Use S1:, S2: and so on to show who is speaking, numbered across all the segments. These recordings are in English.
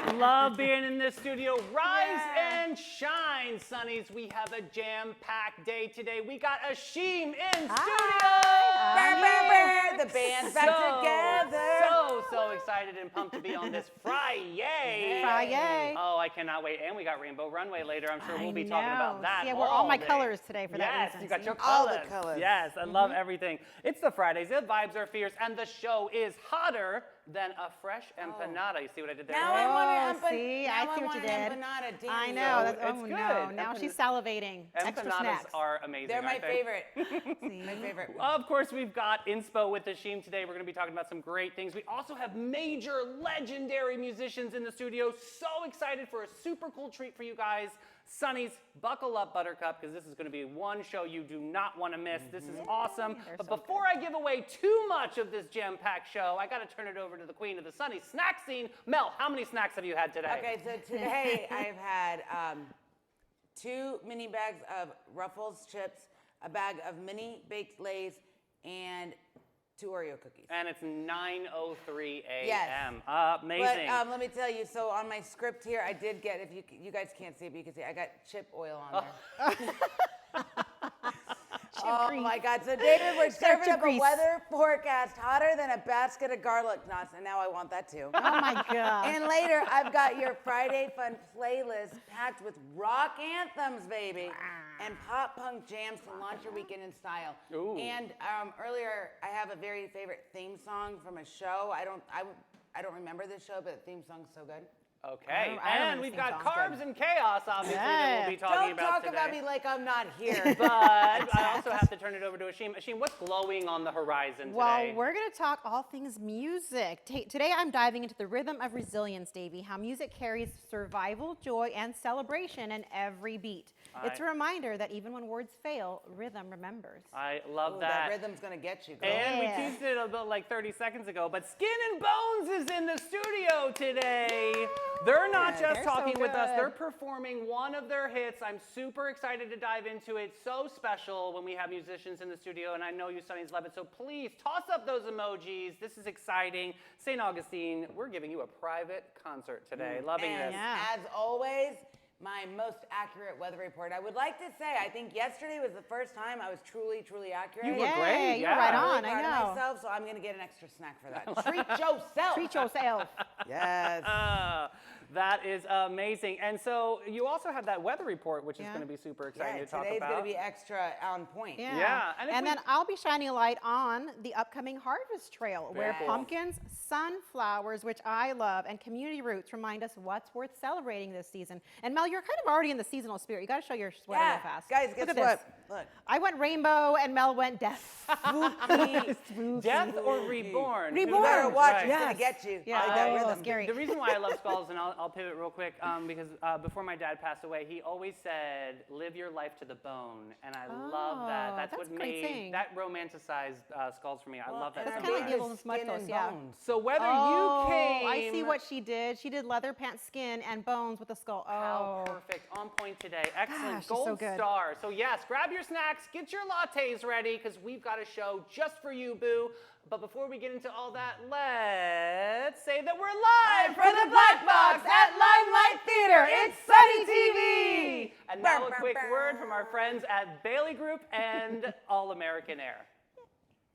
S1: I love being in this studio. Rise and shine, Sunnies. We have a jam-packed day today. We got Ashim in studio.
S2: The band's back together.
S1: So excited and pumped to be on this Friday. Oh, I cannot wait. And we got Rainbow Runway later. I'm sure we'll be talking about that.
S3: Yeah, we're all my
S1: day.
S3: colors today for that reason.
S1: Yes, you got your
S2: All
S1: colors.
S2: the colors.
S1: Yes, I love everything. It's the Fridays. The vibes are fierce, and the show is hotter than a fresh empanada. You see what I did there?
S2: Now I want an
S3: see, I see what you did.
S2: empanada.
S3: I know. That's,
S1: It's
S3: oh
S1: good.
S3: no! Now she's salivating. Extra
S1: Empanadas
S3: snacks.
S1: are amazing.
S2: They're my
S1: aren't they?
S2: favorite. My favorite.
S1: Of course, we've got inspo with Ashim today. We're going to be talking about some great things. We also have major legendary musicians in the studio. So excited for a super cool treat for you guys. Sunnies, buckle up, Buttercup, because this is going to be one show you do not want to miss. This is awesome. But before I give away too much of this jam-packed show, I got to turn it over to the queen of the Sunny snack scene. Mel, how many snacks have you had today?
S2: Okay, so today I've had 2 mini bags of Ruffles chips, a bag of mini baked Lays, and 2 Oreo cookies.
S1: And it's 9:03 a.m.
S2: Yes.
S1: Amazing.
S2: But let me tell you, so on my script here, I did get, if you guys can't see it, but you can see, I got chip oil on there. Oh my God, so David, we're serving up a weather forecast hotter than a basket of garlic knots, and now I want that too.
S3: Oh my God.
S2: And later, I've got your Friday Fun playlist packed with rock anthems, baby, and pop punk jams to launch your weekend in style.
S1: Ooh.
S2: And earlier, I have a very favorite theme song from a show. I don't remember this show, but the theme song's so good.
S1: Okay,
S3: I remember
S1: and
S3: the
S1: we've
S3: theme
S1: got
S3: song.
S1: Carbs and Chaos, obviously, that we'll be talking
S2: Don't
S1: about
S2: talk
S1: today.
S2: about me like I'm not here.
S1: But I also have to turn it over to Ashim. Ashim, what's glowing on the horizon
S3: Well,
S1: today?
S3: we're going to talk all things music. Today I'm diving into the rhythm of resilience, Davey, how music carries survival, joy, and celebration in every beat. It's a reminder that even when words fail, rhythm remembers.
S1: I love
S2: Ooh,
S1: that.
S2: that rhythm's gonna get you, girl.
S1: And we teased it about like 30 seconds ago, but Skin and Bones is in the studio today. They're not just
S3: they're
S1: talking
S3: so
S1: with us,
S3: good.
S1: they're performing one of their hits. I'm super excited to dive into it. So special when we have musicians in the studio, and I know you Sunnies love it, so please toss up those emojis. This is exciting. St. Augustine, we're giving you a private concert today. Loving
S2: And
S1: this.
S2: as always, my most accurate weather report. I would like to say, I think yesterday was the first time I was truly, truly accurate.
S1: You were great.
S3: You were right
S1: Yeah.
S3: on,
S2: Really
S3: I
S2: proud of
S3: know.
S2: myself, so I'm gonna get an extra snack for that. Treat yourself.
S3: Treat yourself.
S2: Yes.
S1: That is amazing. And so you also have that weather report, which is
S3: Yeah.
S1: going to be super exciting
S2: Yeah,
S1: to talk
S2: today's
S1: about.
S2: gonna be extra on point.
S1: Yeah, and
S3: And,
S1: if we-
S3: then I'll be shining a light on the upcoming Harvest Trail, where
S1: Very cool.
S3: pumpkins, sunflowers, which I love, and community roots remind us what's worth celebrating this season. And Mel, you're kind of already in the seasonal spirit. You got to show your sweater real fast.
S2: Guys,
S3: Look
S2: guess
S3: at
S2: what?
S3: this.
S2: Look.
S3: I went rainbow, and Mel went death.
S1: Death or reborn?
S2: You
S3: Reborn.
S2: better watch,
S1: Right.
S2: it's gonna get you.
S3: Yeah,
S2: Like that
S3: oh,
S2: rhythm.
S3: scary.
S1: The reason why I love skulls, and I'll pivot real quick, because before my dad passed away, he always said, "Live your life to the bone," and I love that.
S3: Oh,
S1: That's
S3: that's
S1: what
S3: a great
S1: made
S3: saying.
S1: that romanticized skulls for me. I love that
S2: and
S1: so
S2: I
S3: kinda
S1: much.
S3: like
S2: think
S3: the little
S2: it's
S3: smudge
S2: skin
S3: toast,
S2: and
S3: yeah.
S2: bones.
S1: So whether
S3: Oh,
S1: you came,
S3: I see what she did. She did leather pants, skin, and bones with a skull.
S1: How
S3: Oh,
S1: perfect, on point today. Excellent,
S3: Gosh, she's so
S1: gold
S3: good.
S1: star. So yes, grab your snacks, get your lattes ready, because we've got a show just for you, boo. But before we get into all that, let's say that we're live
S2: from the Black Box at Limelight Theater. It's Sunny TV.
S1: And now a quick word from our friends at Bailey Group and All American Air.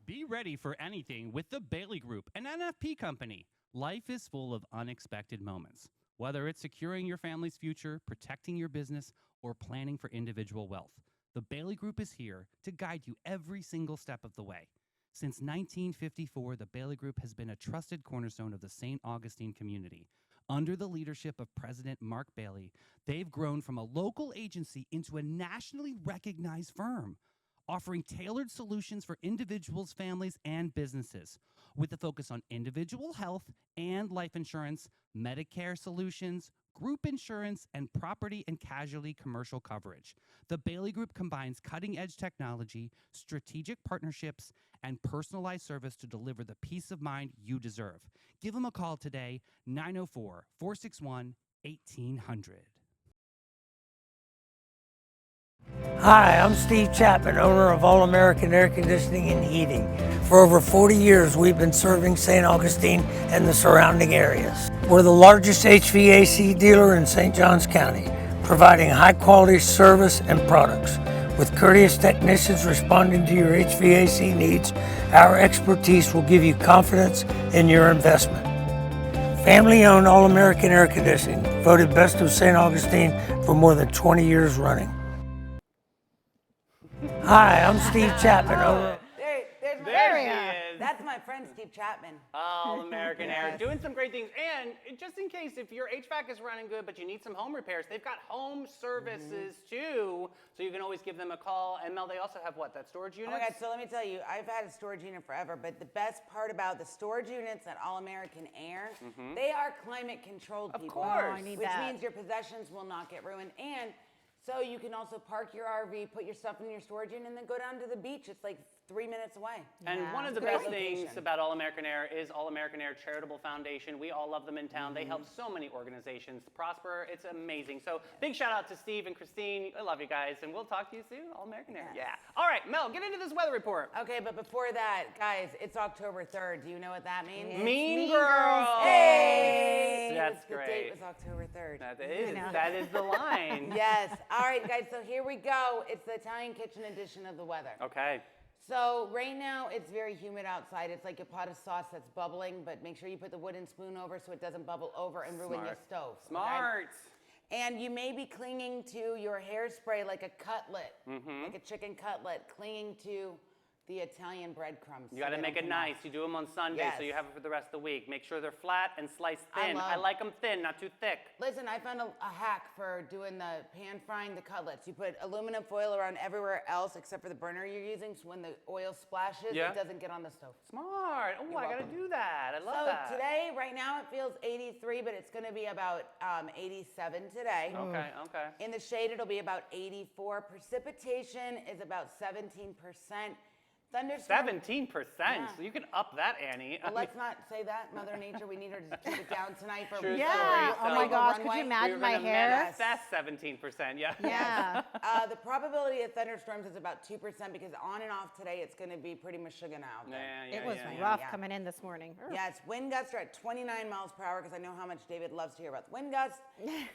S4: Be ready for anything with the Bailey Group, an NFP company. Life is full of unexpected moments. Whether it's securing your family's future, protecting your business, or planning for individual wealth, the Bailey Group is here to guide you every single step of the way. Since 1954, the Bailey Group has been a trusted cornerstone of the St. Augustine community. Under the leadership of President Mark Bailey, they've grown from a local agency into a nationally recognized firm, offering tailored solutions for individuals, families, and businesses, with a focus on individual health and life insurance, Medicare solutions, group insurance, and property and casualty commercial coverage. The Bailey Group combines cutting-edge technology, strategic partnerships, and personalized service to deliver the peace of mind you deserve. Give them a call today, 904-461-1800.
S5: Hi, I'm Steve Chapman, owner of All American Air Conditioning and Heating. For over 40 years, we've been serving St. Augustine and the surrounding areas. We're the largest HVAC dealer in St. Johns County, providing high-quality service and products. With courteous technicians responding to your HVAC needs, our expertise will give you confidence in your investment. Family-owned All-American Air Conditioning, voted Best of St. Augustine for more than 20 years running. Hi, I'm Steve Chapman, owner.
S2: There's
S1: There he is.
S2: That's my friend Steve Chapman.
S1: All American Air,
S2: Yes.
S1: doing some great things. And just in case, if your HVAC is running good, but you need some home repairs, they've got home services too. So you can always give them a call. And Mel, they also have what, that storage unit?
S2: Oh my God, so let me tell you, I've had a storage unit forever, but the best part about the storage units at All American Air, they are climate controlled,
S1: Of
S2: people.
S1: course. Oh, I
S3: need
S2: which
S3: that.
S2: means your possessions will not get ruined. And so you can also park your RV, put your stuff in your storage unit, and then go down to the beach. It's like 3 minutes away.
S1: And
S3: Yeah,
S1: one of the
S2: great
S1: best things
S2: location.
S1: about All American Air is All American Air Charitable Foundation. We all love them in town. They help so many organizations prosper. It's amazing. So big shout out to Steve and Christine. I love you guys, and we'll talk to you soon. All American Air.
S2: Yes.
S1: Yeah. All right, Mel, get into this weather report.
S2: Okay, but before that, guys, it's October 3rd. Do you know what that means?
S1: Mean Girls.
S2: Hey!
S1: That's
S2: The
S1: great.
S2: date was October 3rd.
S1: That is the line.
S2: Yes. All right, guys, so here we go. It's the Italian Kitchen edition of the weather.
S1: Okay.
S2: So right now, it's very humid outside. It's like a pot of sauce that's bubbling, but make sure you put the wooden spoon over so it doesn't bubble over and ruin your
S1: Smart.
S2: stove. okay?
S1: Smart.
S2: And you may be clinging to your hairspray like a cutlet, like a chicken cutlet, clinging to the Italian breadcrumbs.
S1: You got to make it nice. You do them on Sunday, so
S2: Yes.
S1: you have it for the rest of the week. Make sure they're flat and sliced thin. I
S2: love-
S1: like them thin, not too thick.
S2: Listen, I found a hack for doing the pan frying the cutlets. You put aluminum foil around everywhere else except for the burner you're using, so when the oil splashes,
S1: Yeah.
S2: it doesn't get on the stove.
S1: Smart. Oh, I got to
S2: welcome.
S1: do that. I love
S2: So
S1: that.
S2: today, right now, it feels 83, but it's going to be about 87 today.
S1: Okay.
S2: In the shade, it'll be about 84. Precipitation is about 17%. Thunderstorm.
S1: 17%. So you can up that, Annie.
S2: Well, let's not say that, Mother Nature. We need her to keep it down tonight for
S1: True
S3: Yeah.
S1: story.
S3: Oh
S1: So
S3: my gosh. Could
S2: runway.
S3: you
S1: we
S3: imagine
S1: were
S3: my
S1: gonna
S3: hair?
S1: manifest 17%. Yeah.
S3: Yeah.
S2: The probability of thunderstorms is about 2% because on and off today, it's going to be pretty Michigan out there.
S1: Yeah,
S3: It was
S1: yeah.
S3: rough
S2: yeah.
S3: coming in this morning.
S2: Yes, wind gusts are at 29 miles per hour because I know how much David loves to hear about the wind gusts.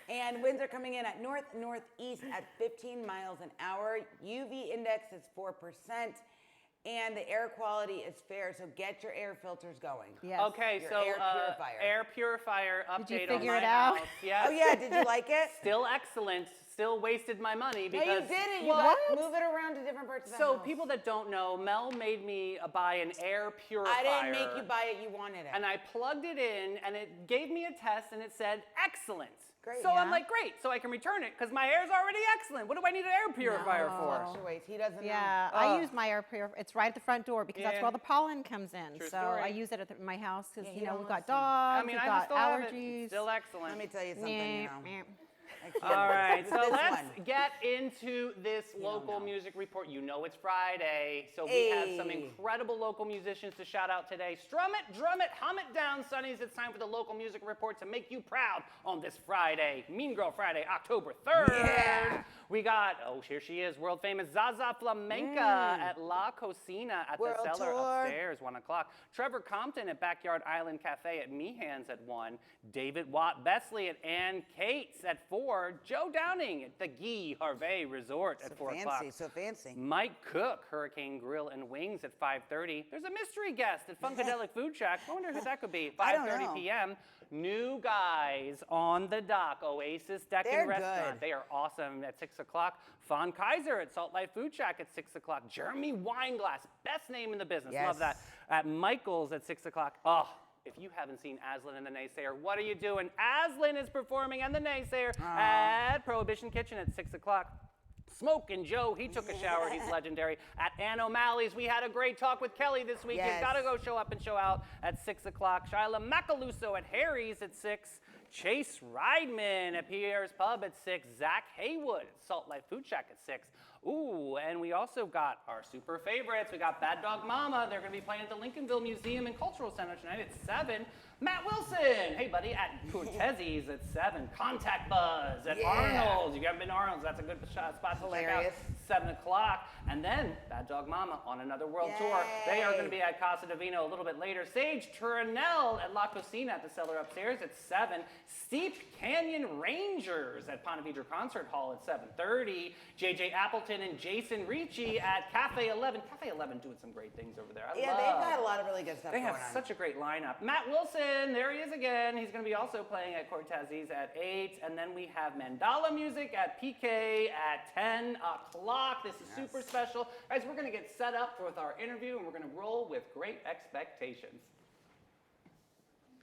S2: And winds are coming in at northeast at 15 miles an hour. UV index is 4%. And the air quality is fair, so get your air filters going.
S3: Yes.
S1: Okay,
S2: Your
S1: so
S2: air purifier.
S1: air purifier update
S3: Did you
S1: on
S3: figure
S1: my
S3: it out?
S1: house. Yes.
S2: Oh yeah, did you like it?
S1: Still excellent. Still wasted my money
S2: No,
S1: because
S2: you didn't. You
S1: What?
S2: got move it around to different parts of the
S1: So
S2: house.
S1: people that don't know, Mel made me buy an air purifier.
S2: I didn't make you buy it. You wanted it.
S1: And I plugged it in, and it gave me a test, and it said excellent.
S2: Great,
S1: So I'm
S2: yeah.
S1: like, great. So I can return it because my air's already excellent. What do I need an air purifier for?
S2: Watch your ways. He doesn't
S3: Yeah,
S2: know.
S3: I use my air purifier. It's right at the front door because that's
S1: Yeah.
S3: where all the pollen comes in.
S1: True
S3: so
S1: story.
S3: I use it at my house because
S2: Yeah, he
S3: you know
S2: don't
S3: we've got
S2: listen.
S3: dogs,
S1: I mean,
S3: we've
S1: I
S3: got
S1: just still have it.
S3: allergies.
S1: Still excellent.
S2: Let me tell you something, you know.
S3: Meh.
S1: All right, so
S2: This
S1: let's
S2: one.
S1: get into this local
S2: know.
S1: music report. You know it's Friday, so we have some
S2: Hey.
S1: incredible local musicians to shout out today. Strum it, drum it, hum it down, Sonnies. It's time for the local music report to make you proud on this Friday, Mean Girl Friday, October 3rd.
S2: Yeah.
S1: We got, oh, here she is, world famous Zaza Flamenca at La Cocina at
S2: World
S1: the Cellar
S2: tour.
S1: upstairs, 1 o'clock. Trevor Compton at Backyard Island Cafe at Meehan's at 1. David Watt Besley at Ann Cates at 4. Joe Downing at the Guy Harvey Resort at 4 o'clock.
S2: so fancy.
S1: Mike Cook, Hurricane Grill and Wings at 5:30. There's a mystery guest at Funkadelic Food Shack. I wonder who that could be.
S2: I don't
S1: 5:30
S2: know.
S1: p.m. New guys on the dock. Oasis Deck
S2: They're
S1: and Restaurant.
S2: good.
S1: They are awesome at 6 o'clock. Fawn Kaiser at Salt Life Food Shack at 6 o'clock. Jeremy Wineglass, best name in the business. Love that.
S2: Yes.
S1: At Michael's at 6 o'clock. Oh, if you haven't seen Aslan and the Naysayer, what are you doing? Aslan is performing and the Naysayer at Prohibition Kitchen at 6 o'clock. Smoke and Joe, he took a shower. He's legendary. At Ann O'Malley's, we had a great talk with Kelly this week.
S2: Yes.
S1: You've got to go show up and show out at 6 o'clock. Shyla Macaluso at Harry's at 6. Chase Rideman at Pierre's Pub at 6. Zach Haywood at Salt Life Food Shack at 6. Ooh, and we also got our super favorites. We got Bad Dog Mama. They're going to be playing at the Lincolnville Museum and Cultural Center tonight at 7. Matt Wilson, hey buddy, at Cortezzi's at 7. Contact Buzz at Arnold's. You haven't been to Arnold's, that's a good spot to check out. 7 o'clock. And then Bad Dog Mama on another world tour. They are going to be at Casa Divino a little bit later. Sage Turinel at La Cocina at the cellar upstairs at 7. Steep Canyon Rangers at Ponte Vedra Concert Hall at 7:30. JJ Appleton and Jason Ricci at Cafe 11. Cafe 11 doing some great things over there.
S2: They've got a lot of really good stuff
S1: They
S2: going
S1: have
S2: on.
S1: such a great lineup. Matt Wilson, there he is again. He's going to be also playing at Cortezzi's at 8. And then we have Mandala Music at PK at 10 o'clock. This is super special. Guys, we're going to get set up with our interview, and we're going to roll with great expectations.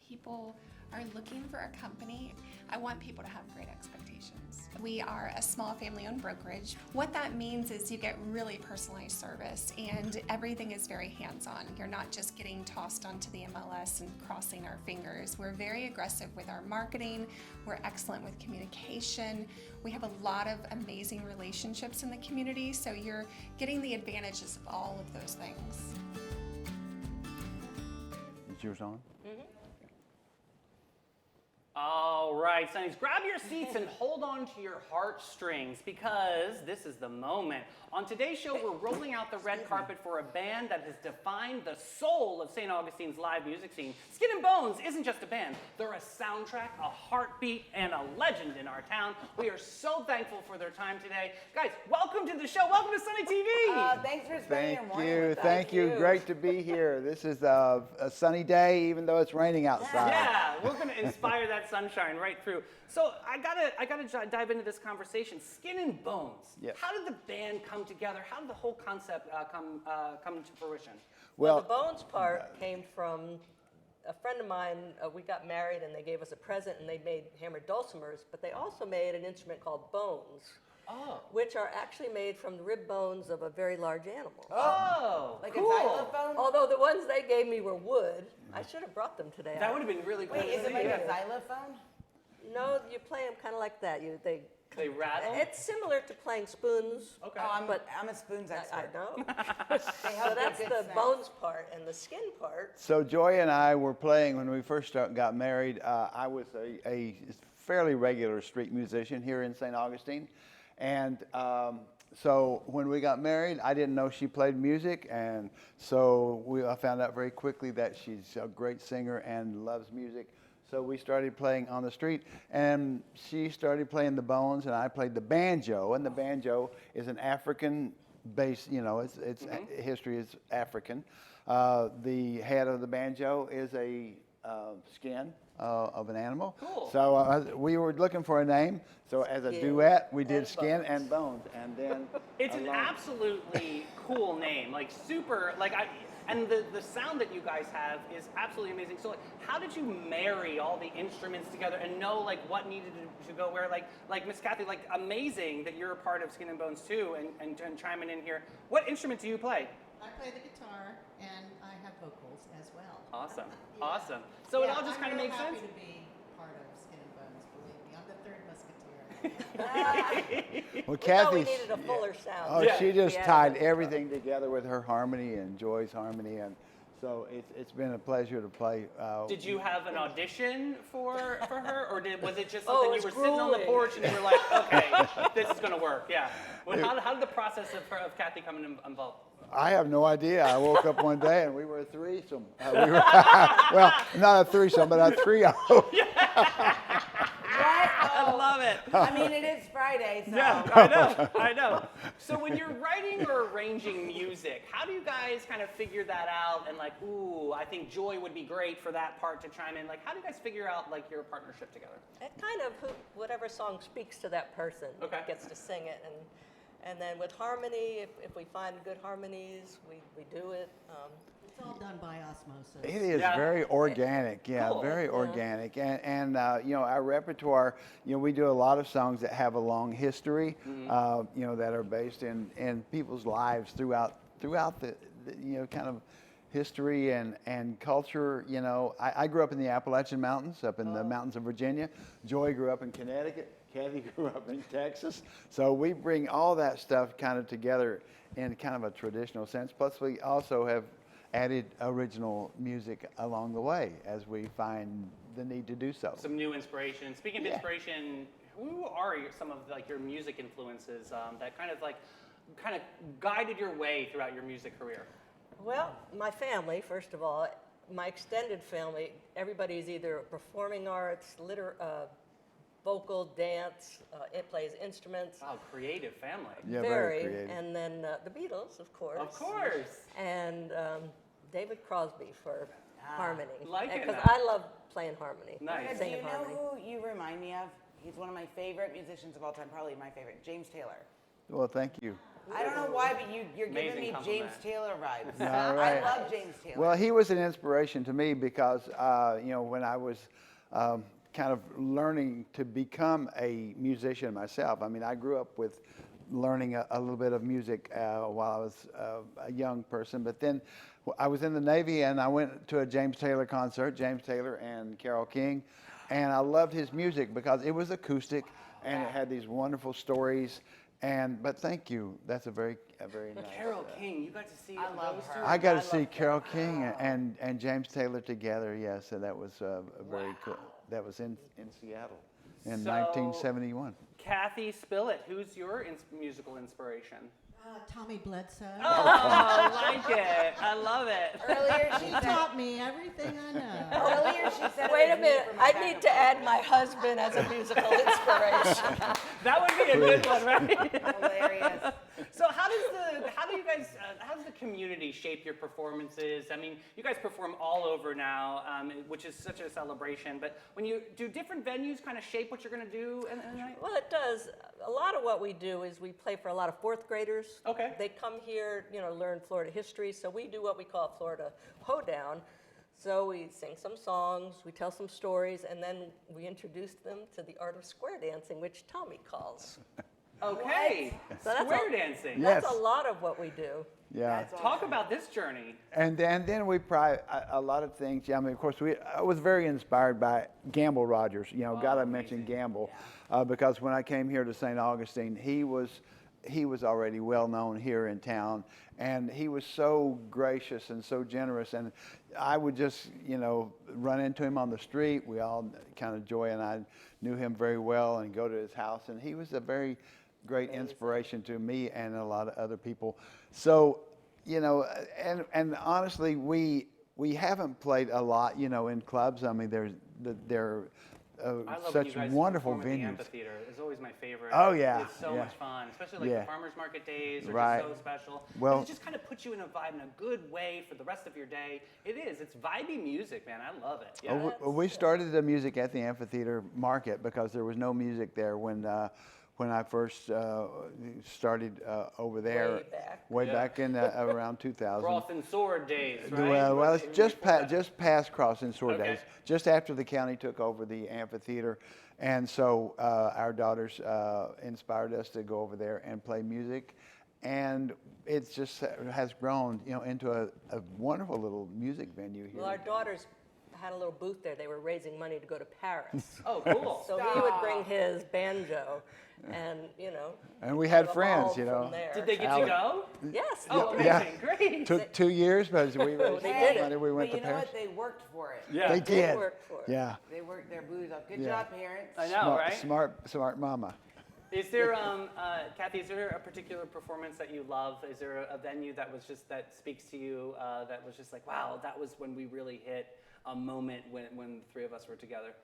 S6: People are looking for a company. I want people to have great expectations. We are a small family-owned brokerage. What that means is you get really personalized service, and everything is very hands-on. You're not just getting tossed onto the MLS and crossing our fingers. We're very aggressive with our marketing. We're excellent with communication. We have a lot of amazing relationships in the community, so you're getting the advantages of all of those things.
S7: Is yours on?
S1: All right, Sonnies, grab your seats and hold on to your heartstrings because this is the moment. On today's show, we're rolling out the red carpet for a band that has defined the soul of St. Augustine's live music scene. Skin and Bones isn't just a band. They're a soundtrack, a heartbeat, and a legend in our town. We are so thankful for their time today. Guys, welcome to the show. Welcome to Sunny TV.
S2: Thanks for spending your morning with us.
S7: Thank you. Great to be here. This is a sunny day, even though it's raining outside.
S1: Yeah, we're going to inspire that sunshine right through. So I gotta dive into this conversation. Skin and Bones.
S7: Yes.
S1: How did the band come together? How did the whole concept come to fruition?
S8: Well, the Bones part came from a friend of mine. We got married and they gave us a present and they made hammered dulcimers, but they also made an instrument called bones, which are actually made from the rib bones of a very large animal.
S1: Oh,
S2: Like
S1: cool.
S2: a xylophone?
S8: Although the ones they gave me were wood. I should have brought them today.
S1: That would have been really cool.
S2: Wait, is it like
S1: Yeah.
S2: a xylophone?
S8: No, you play them kind of like that.
S1: They rattle?
S8: It's similar to playing spoons.
S1: Okay.
S2: Oh,
S8: But
S2: I'm a spoons
S8: I
S2: expert.
S8: know.
S2: They
S8: So
S2: help
S8: that's
S2: get
S8: the
S2: good snacks.
S8: bones part, and the skin part.
S7: So Joy and I were playing when we first got married. I was a fairly regular street musician here in St. Augustine. And so when we got married, I didn't know she played music. And so I found out very quickly that she's a great singer and loves music. So we started playing on the street, and she started playing the bones, and I played the banjo. And the banjo is an African-based, its history is African. The head of the banjo is a skin of an animal.
S1: Cool.
S7: So we were looking for a name. So as a
S8: Skin
S7: duet, we did
S8: and
S7: skin
S8: bones.
S7: and bones, and then
S1: It's an
S7: alone.
S1: absolutely cool name, like super, and the sound that you guys have is absolutely amazing. So, like, how did you marry all the instruments together and know like what needed to go where? Like Miss Kathy, like amazing that you're a part of Skin and Bones too, and chiming in here. What instrument do you play?
S9: I play the guitar and I have vocals as well.
S1: Awesome,
S9: Yeah.
S1: awesome. So it
S9: Yeah,
S1: all just kind of
S9: I'm
S1: makes
S9: real
S1: sense.
S9: happy to be part of Skin and Bones. Believe me, I'm the third musketeer.
S7: Well,
S8: We thought we
S7: Kathy's-
S8: needed a fuller sound.
S7: Oh,
S1: Yeah.
S7: she just
S8: Yeah,
S7: tied
S8: that's
S7: everything together with her harmony and Joy's harmony, and so it's been a pleasure to play.
S1: Did you have an audition for her, or was it just
S8: Oh,
S1: something
S8: it
S1: you were
S8: was
S1: sitting on the
S8: grueling.
S1: porch and you were like, okay, this is gonna work? Yeah. How did the process of Kathy coming involved?
S7: I have no idea. I woke up one day and we were a threesome. Well, not a threesome, but a trio.
S1: I love it.
S2: I mean, it is Friday, so.
S1: Yeah, I know. So when you're writing or arranging music, how do you guys kind of figure that out? And like, ooh, I think Joy would be great for that part to chime in. Like, how do you guys figure out like your partnership together?
S8: It kind of whatever song speaks to that person
S1: Okay.
S8: gets to sing it, and then with harmony, if we find good harmonies, we do it.
S9: It's all done by osmosis.
S7: It is
S1: Yeah.
S7: very organic, yeah,
S1: Cool.
S7: very organic. And our repertoire, we do a lot of songs that have a long history, that are based in people's lives throughout the kind of history and culture. I grew up in the Appalachian Mountains, up in the mountains of Virginia. Joy grew up in Connecticut. Kathy grew up in Texas. So we bring all that stuff kind of together in kind of a traditional sense. Plus we also have added original music along the way as we find the need to do so.
S1: Some new inspiration. Speaking of
S7: Yeah.
S1: inspiration, who are some of like your music influences that kind of guided your way throughout your music career?
S8: Well, my family, first of all, my extended family, everybody's either performing arts, vocal, dance, it plays instruments.
S1: Oh, creative family.
S7: Yeah, very creative.
S8: And then the Beatles, of course.
S1: Of course.
S8: And David Crosby for harmony.
S1: Liking
S8: Because
S1: that.
S8: I love playing harmony.
S1: Nice.
S2: Do
S8: Singing
S2: you know
S8: harmony.
S2: who you remind me of? He's one of my favorite musicians of all time, probably my favorite, James Taylor.
S7: Well, thank you.
S2: I don't know why, but you're giving
S1: Amazing
S2: me
S1: compliment.
S2: James Taylor vibes.
S7: All right.
S2: I love James Taylor.
S7: Well, he was an inspiration to me because, when I was kind of learning to become a musician myself, I mean, I grew up with learning a little bit of music while I was a young person, but then I was in the Navy and I went to a James Taylor concert, James Taylor and Carole King, and I loved his music because it was acoustic and it had these wonderful stories. But thank you. That's a very nice.
S1: Carole King, you got to see
S2: I love
S1: those
S2: her.
S1: two?
S7: I got to
S1: love
S7: see Carole King and James Taylor together. Yes, and that was very cool. That was in Seattle in
S1: So-
S7: 1971.
S1: Kathy Spillett, who's your musical inspiration?
S9: Tommy Bledsoe.
S1: Oh, I like it. I love it.
S2: Earlier she
S9: He
S2: said,
S9: taught me everything I know.
S2: earlier she said,
S8: Wait
S2: it
S8: a
S2: was me
S8: minute,
S2: for my
S8: I
S2: back
S8: need
S2: and
S8: to
S2: forth.
S8: add my husband as a musical inspiration.
S1: That would be a good one, right?
S2: Hilarious.
S1: So how does the community shape your performances? I mean, you guys perform all over now, which is such a celebration. But when you do different venues, kind of shape what you're going to do in the night.
S8: Well, it does. A lot of what we do is we play for a lot of fourth graders.
S1: Okay.
S8: They come here, learn Florida history. So we do what we call Florida Hoedown. So we sing some songs, we tell some stories, and then we introduce them to the art of square dancing, which Tommy calls.
S1: Okay.
S8: So that's
S1: Square
S8: a-
S1: dancing.
S7: Yeah.
S8: That's a lot of what we do.
S7: Yeah.
S1: Talk about this journey.
S7: And then we try a lot of things. Yeah, I mean, of course, I was very inspired by Gamble Rogers. Gotta mention Gamble, because when I came here to St. Augustine, he was already well known here in town, and he was so gracious and so generous. And I would just, run into him on the street. We all Joy and I knew him very well, and go to his house. And he was a very great inspiration to me and a lot of other people. So, and honestly, we haven't played a lot, in clubs. I mean, they're
S1: I love when
S7: such
S1: you guys
S7: wonderful
S1: perform at the
S7: venues.
S1: amphitheater. It's always my favorite.
S7: Oh, yeah,
S1: It's so
S7: yeah.
S1: much fun, especially
S7: Yeah.
S1: the farmers market days are
S7: Right.
S1: just so special. 'Cause
S7: Well-
S1: it just kind of puts you in a vibe in a good way for the rest of your day. It is. It's vibey music, man. I love it. Yeah.
S7: We started the music at the amphitheater market because there was no music there when I first started over there.
S8: Way back.
S7: Back in around 2000.
S1: Cross and Sword days, right?
S7: Well, it's just
S1: before that.
S7: just past Cross and Sword
S1: Okay.
S7: days, just after the county took over the amphitheater, and so our daughters inspired us to go over there and play music, and it just has grown, into a wonderful little music venue here.
S8: Well, our daughters had a little booth there. They were raising money to go to Paris.
S1: Oh, cool.
S8: So he would bring his banjo, and
S7: And we had
S8: evolved
S7: friends,
S8: from there.
S1: Did they get to
S7: Alex.
S1: go?
S8: Yes.
S1: Oh, amazing.
S7: Yeah.
S1: Great.
S7: Took 2 years, but we raised
S8: They
S7: enough
S8: did it.
S7: money. We went
S2: But
S7: to
S2: you know
S7: Paris.
S2: what? They worked for it.
S1: Yeah.
S7: They
S8: They
S7: did.
S8: worked for it.
S7: Yeah.
S2: They worked their booze up. Good
S7: Yeah.
S2: job, parents.
S1: I know, right?
S7: Smart mama.
S1: Is there, Kathy, is there a particular performance that you love? Is there a venue that speaks to you, that was just like, wow, that was when we really hit a moment when the three of us were together?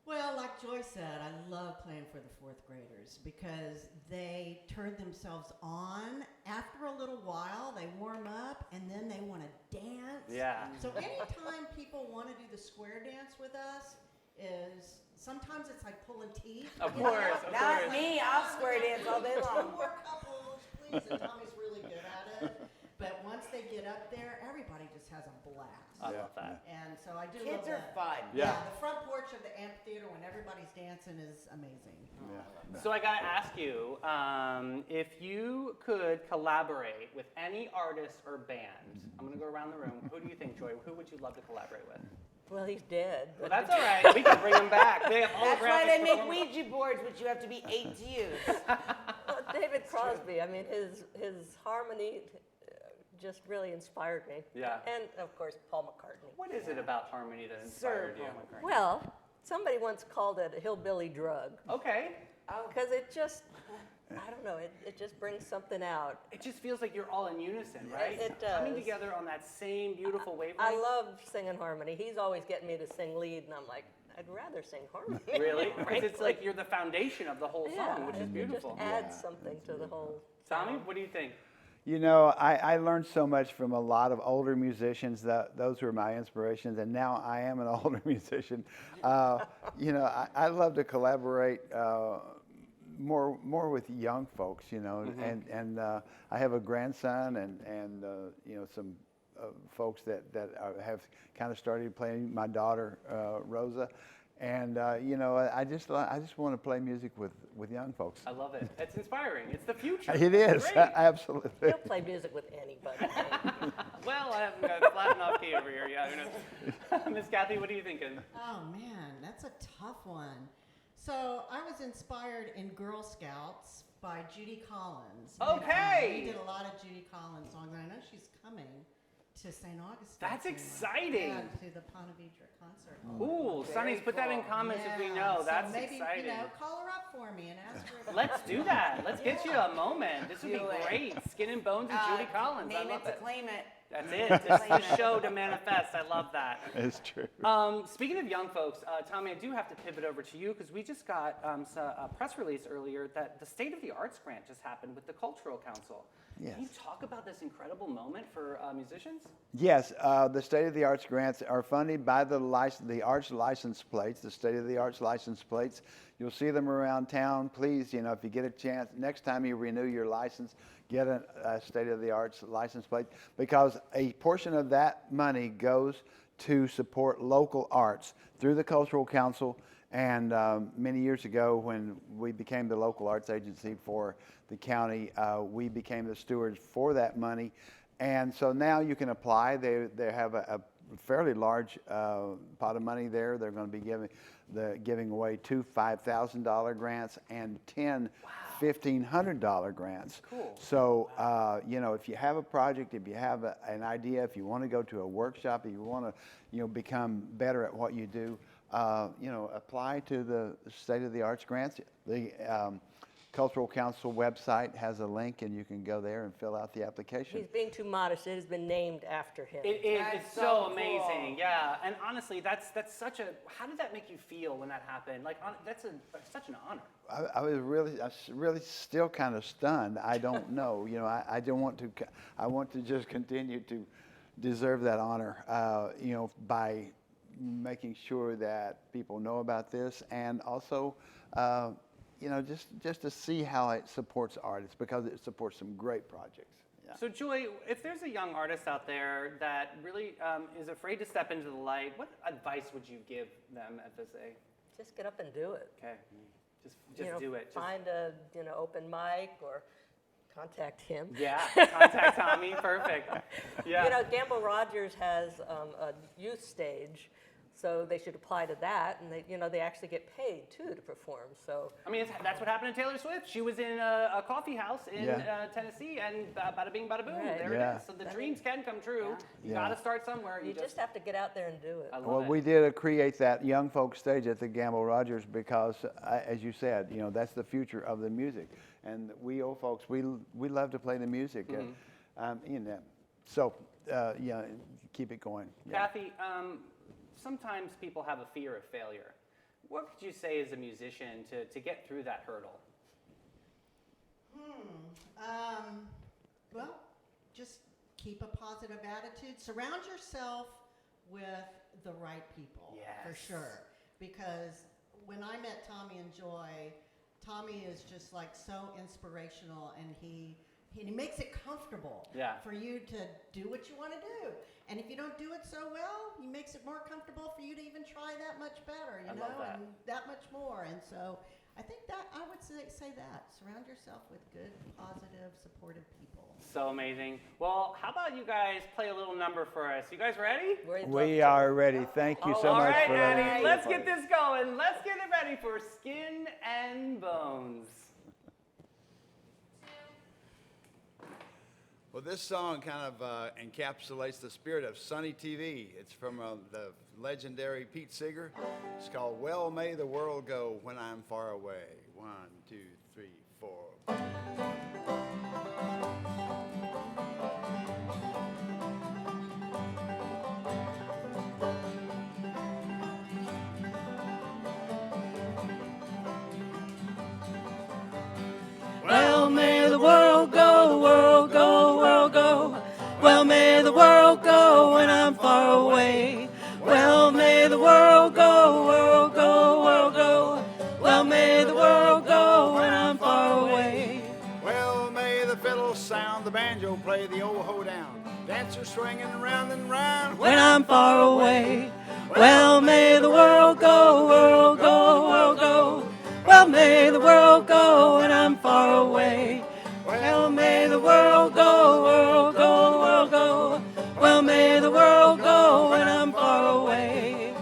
S9: Well, like Joy said, I love playing for the fourth graders because they turn themselves on. After a little while, they warm up and then they want to dance.
S1: Yeah.
S9: So anytime people want to do the square dance with us is sometimes it's like pulling teeth.
S1: Of
S9: you know?
S1: course, of
S2: Not
S1: course.
S2: me. I'll square dance all day
S9: Two
S2: long.
S9: more couples, please. And Tommy's really good at it. But once they get up there, everybody just has a blast.
S1: I love that.
S9: And so I do love
S2: Kids are
S9: that.
S2: fun.
S1: Yeah.
S9: The front porch of the amphitheater when everybody's dancing is amazing.
S1: So I gotta ask you, if you could collaborate with any artist or band, I'm gonna go around the room. Who do you think, Joy? Who would you love to collaborate with?
S8: Well, he's dead.
S1: Well, that's all right. We can bring him back. They have
S2: That's why
S1: holographic
S2: they make
S1: performance.
S2: Ouija boards, which you have to be 8 to use.
S8: Well, David Crosby. I mean, his harmony just really inspired me.
S1: Yeah.
S8: And of course, Paul McCartney.
S1: What is it about harmony that inspired you?
S8: Well, somebody once called it a hillbilly drug.
S1: Okay.
S8: Because it just, I don't know, it just brings something out.
S1: It just feels like you're all in unison, right?
S8: It does.
S1: Coming together on that same beautiful wavelength.
S8: I love singing harmony. He's always getting me to sing lead, and I'm like, I'd rather sing harmony.
S1: Really? Because it's like you're the foundation of the whole song, which is beautiful.
S8: It just adds something to the whole
S1: Tommy,
S8: sound.
S1: what do you think?
S7: You know, I learned so much from a lot of older musicians. Those were my inspirations, and now I am an older musician. You know, I love to collaborate more with young folks. You know, and I have a grandson and you know, some folks that have kind of started playing. My daughter Rosa. And you know, I just want to play music with young folks.
S1: I love it. It's inspiring. It's the future.
S7: It is, absolutely.
S8: He'll play music with anybody.
S1: Well, I haven't got a flat enough key over here. Yeah, who knows? Miss Kathy, what are you thinking?
S9: Oh man, that's a tough one. So I was inspired in Girl Scouts by Judy Collins.
S1: Okay.
S9: We did a lot of Judy Collins songs, and I know she's coming to St. Augustine.
S1: That's
S9: soon.
S1: exciting.
S9: Yeah, to the Ponte Vedra concert hall.
S1: Ooh, Sonny's put that in comments if we know.
S9: So
S1: That's
S9: maybe,
S1: exciting.
S9: you know, call her up for me and ask her. About
S1: Let's do that. Let's get you a moment. This would be
S2: Do it.
S1: great. Skin and Bones and Judy Collins. I
S2: Name
S1: love
S2: it to
S1: it.
S2: claim it.
S1: That's it. It's the show to manifest. I love that.
S7: It's true.
S1: Speaking of young folks, Tommy, I do have to pivot over to you because we just got a press release earlier that the State of the Arts grant just happened with the Cultural Council.
S7: Yes.
S1: Can you talk about this incredible moment for musicians?
S7: Yes, the State of the Arts grants are funded by the arts license plates, the State of the Arts license plates. You'll see them around town. Please, you know, if you get a chance, next time you renew your license, get a State of the Arts license plate, because a portion of that money goes to support local arts through the Cultural Council. And many years ago, when we became the local arts agency for the county, we became the stewards for that money. And so now you can apply. They have a fairly large pot of money there. They're going to be giving away 2 $5,000 grants and 10 $1,500 grants.
S1: Cool.
S7: So, you know, if you have a project, if you have an idea, if you want to go to a workshop, if you want to, you know, become better at what you do, you know, apply to the State of the Arts grants. The Cultural Council website has a link, and you can go there and fill out the application.
S8: He's being too modest. It has been named after him.
S1: It is.
S2: That's
S1: It's so
S2: so
S1: amazing.
S2: cool.
S1: Yeah. And honestly, that's such a. How did that make you feel when that happened? Like, that's such an honor.
S7: I was really still kind of stunned. I don't know. You know, I don't want to. I want to just continue to deserve that honor. You know, by making sure that people know about this, and also, you know, just to see how it supports artists, because it supports some great projects. Yeah.
S1: So, Joy, if there's a young artist out there that really is afraid to step into the light, what advice would you give them at this age?
S8: Just get up and do it.
S1: Okay, just
S8: You know,
S1: do it. Just,
S8: Find a open mic or contact him.
S1: yeah, contact Tommy. Perfect. Yeah.
S8: You know, Gamble Rogers has a youth stage, so they should apply to that, and they actually get paid too to perform. So
S1: I mean, that's what happened to Taylor Swift. She was in a coffee house in Tennessee, and bada bing, bada boom,
S8: Right.
S1: there
S7: Yeah.
S1: it is. So the dreams can come true. You
S7: Yeah.
S1: got to start somewhere.
S8: you just have to get out there and do it.
S1: I love
S7: Well,
S1: it.
S7: we did create that young folk stage at the Gamble Rogers because, as you said, you know, that's the future of the music, and we old folks, we love to play the music, you know. So, yeah, keep it going. Yeah.
S1: Kathy, sometimes people have a fear of failure. What could you say as a musician to get through that hurdle?
S9: Well, just keep a positive attitude. Surround yourself with the right people, for
S1: Yes.
S9: sure. Because when I met Tommy and Joy, Tommy is just like so inspirational, and he makes it comfortable for you to do what you want to do. And if you don't do it so well, he makes it more comfortable for you to even try that much better, you know,
S1: love that.
S9: and that much more. And so I think that I would say that. Surround yourself with good, positive, supportive people.
S1: So amazing. Well, how about you guys play a little number for us? You guys ready?
S7: We are ready. Thank you so
S1: All
S7: much
S1: right,
S7: for that.
S1: Eddie, let's get this going. Let's get it ready for Skin and Bones.
S10: Well, this song kind of encapsulates the spirit of Sunny TV. It's from the legendary Pete Seeger. It's called Well May the World Go When I'm Far Away. 1, 2, 3, 4.
S11: Well, may the world go, world go, world go. Well, may the world go when I'm far away. Well, may the world go, world go, world go. Well, may the world go when I'm far away.
S10: Well, may the fiddle sound, the banjo play, the old hoedown. Dancers swinging round and round
S11: When I'm far away. Well, may the world go, world go, world go. Well, may the world go when I'm far away. Well, may the world go, world go, world go. Well, may the world go when I'm far away.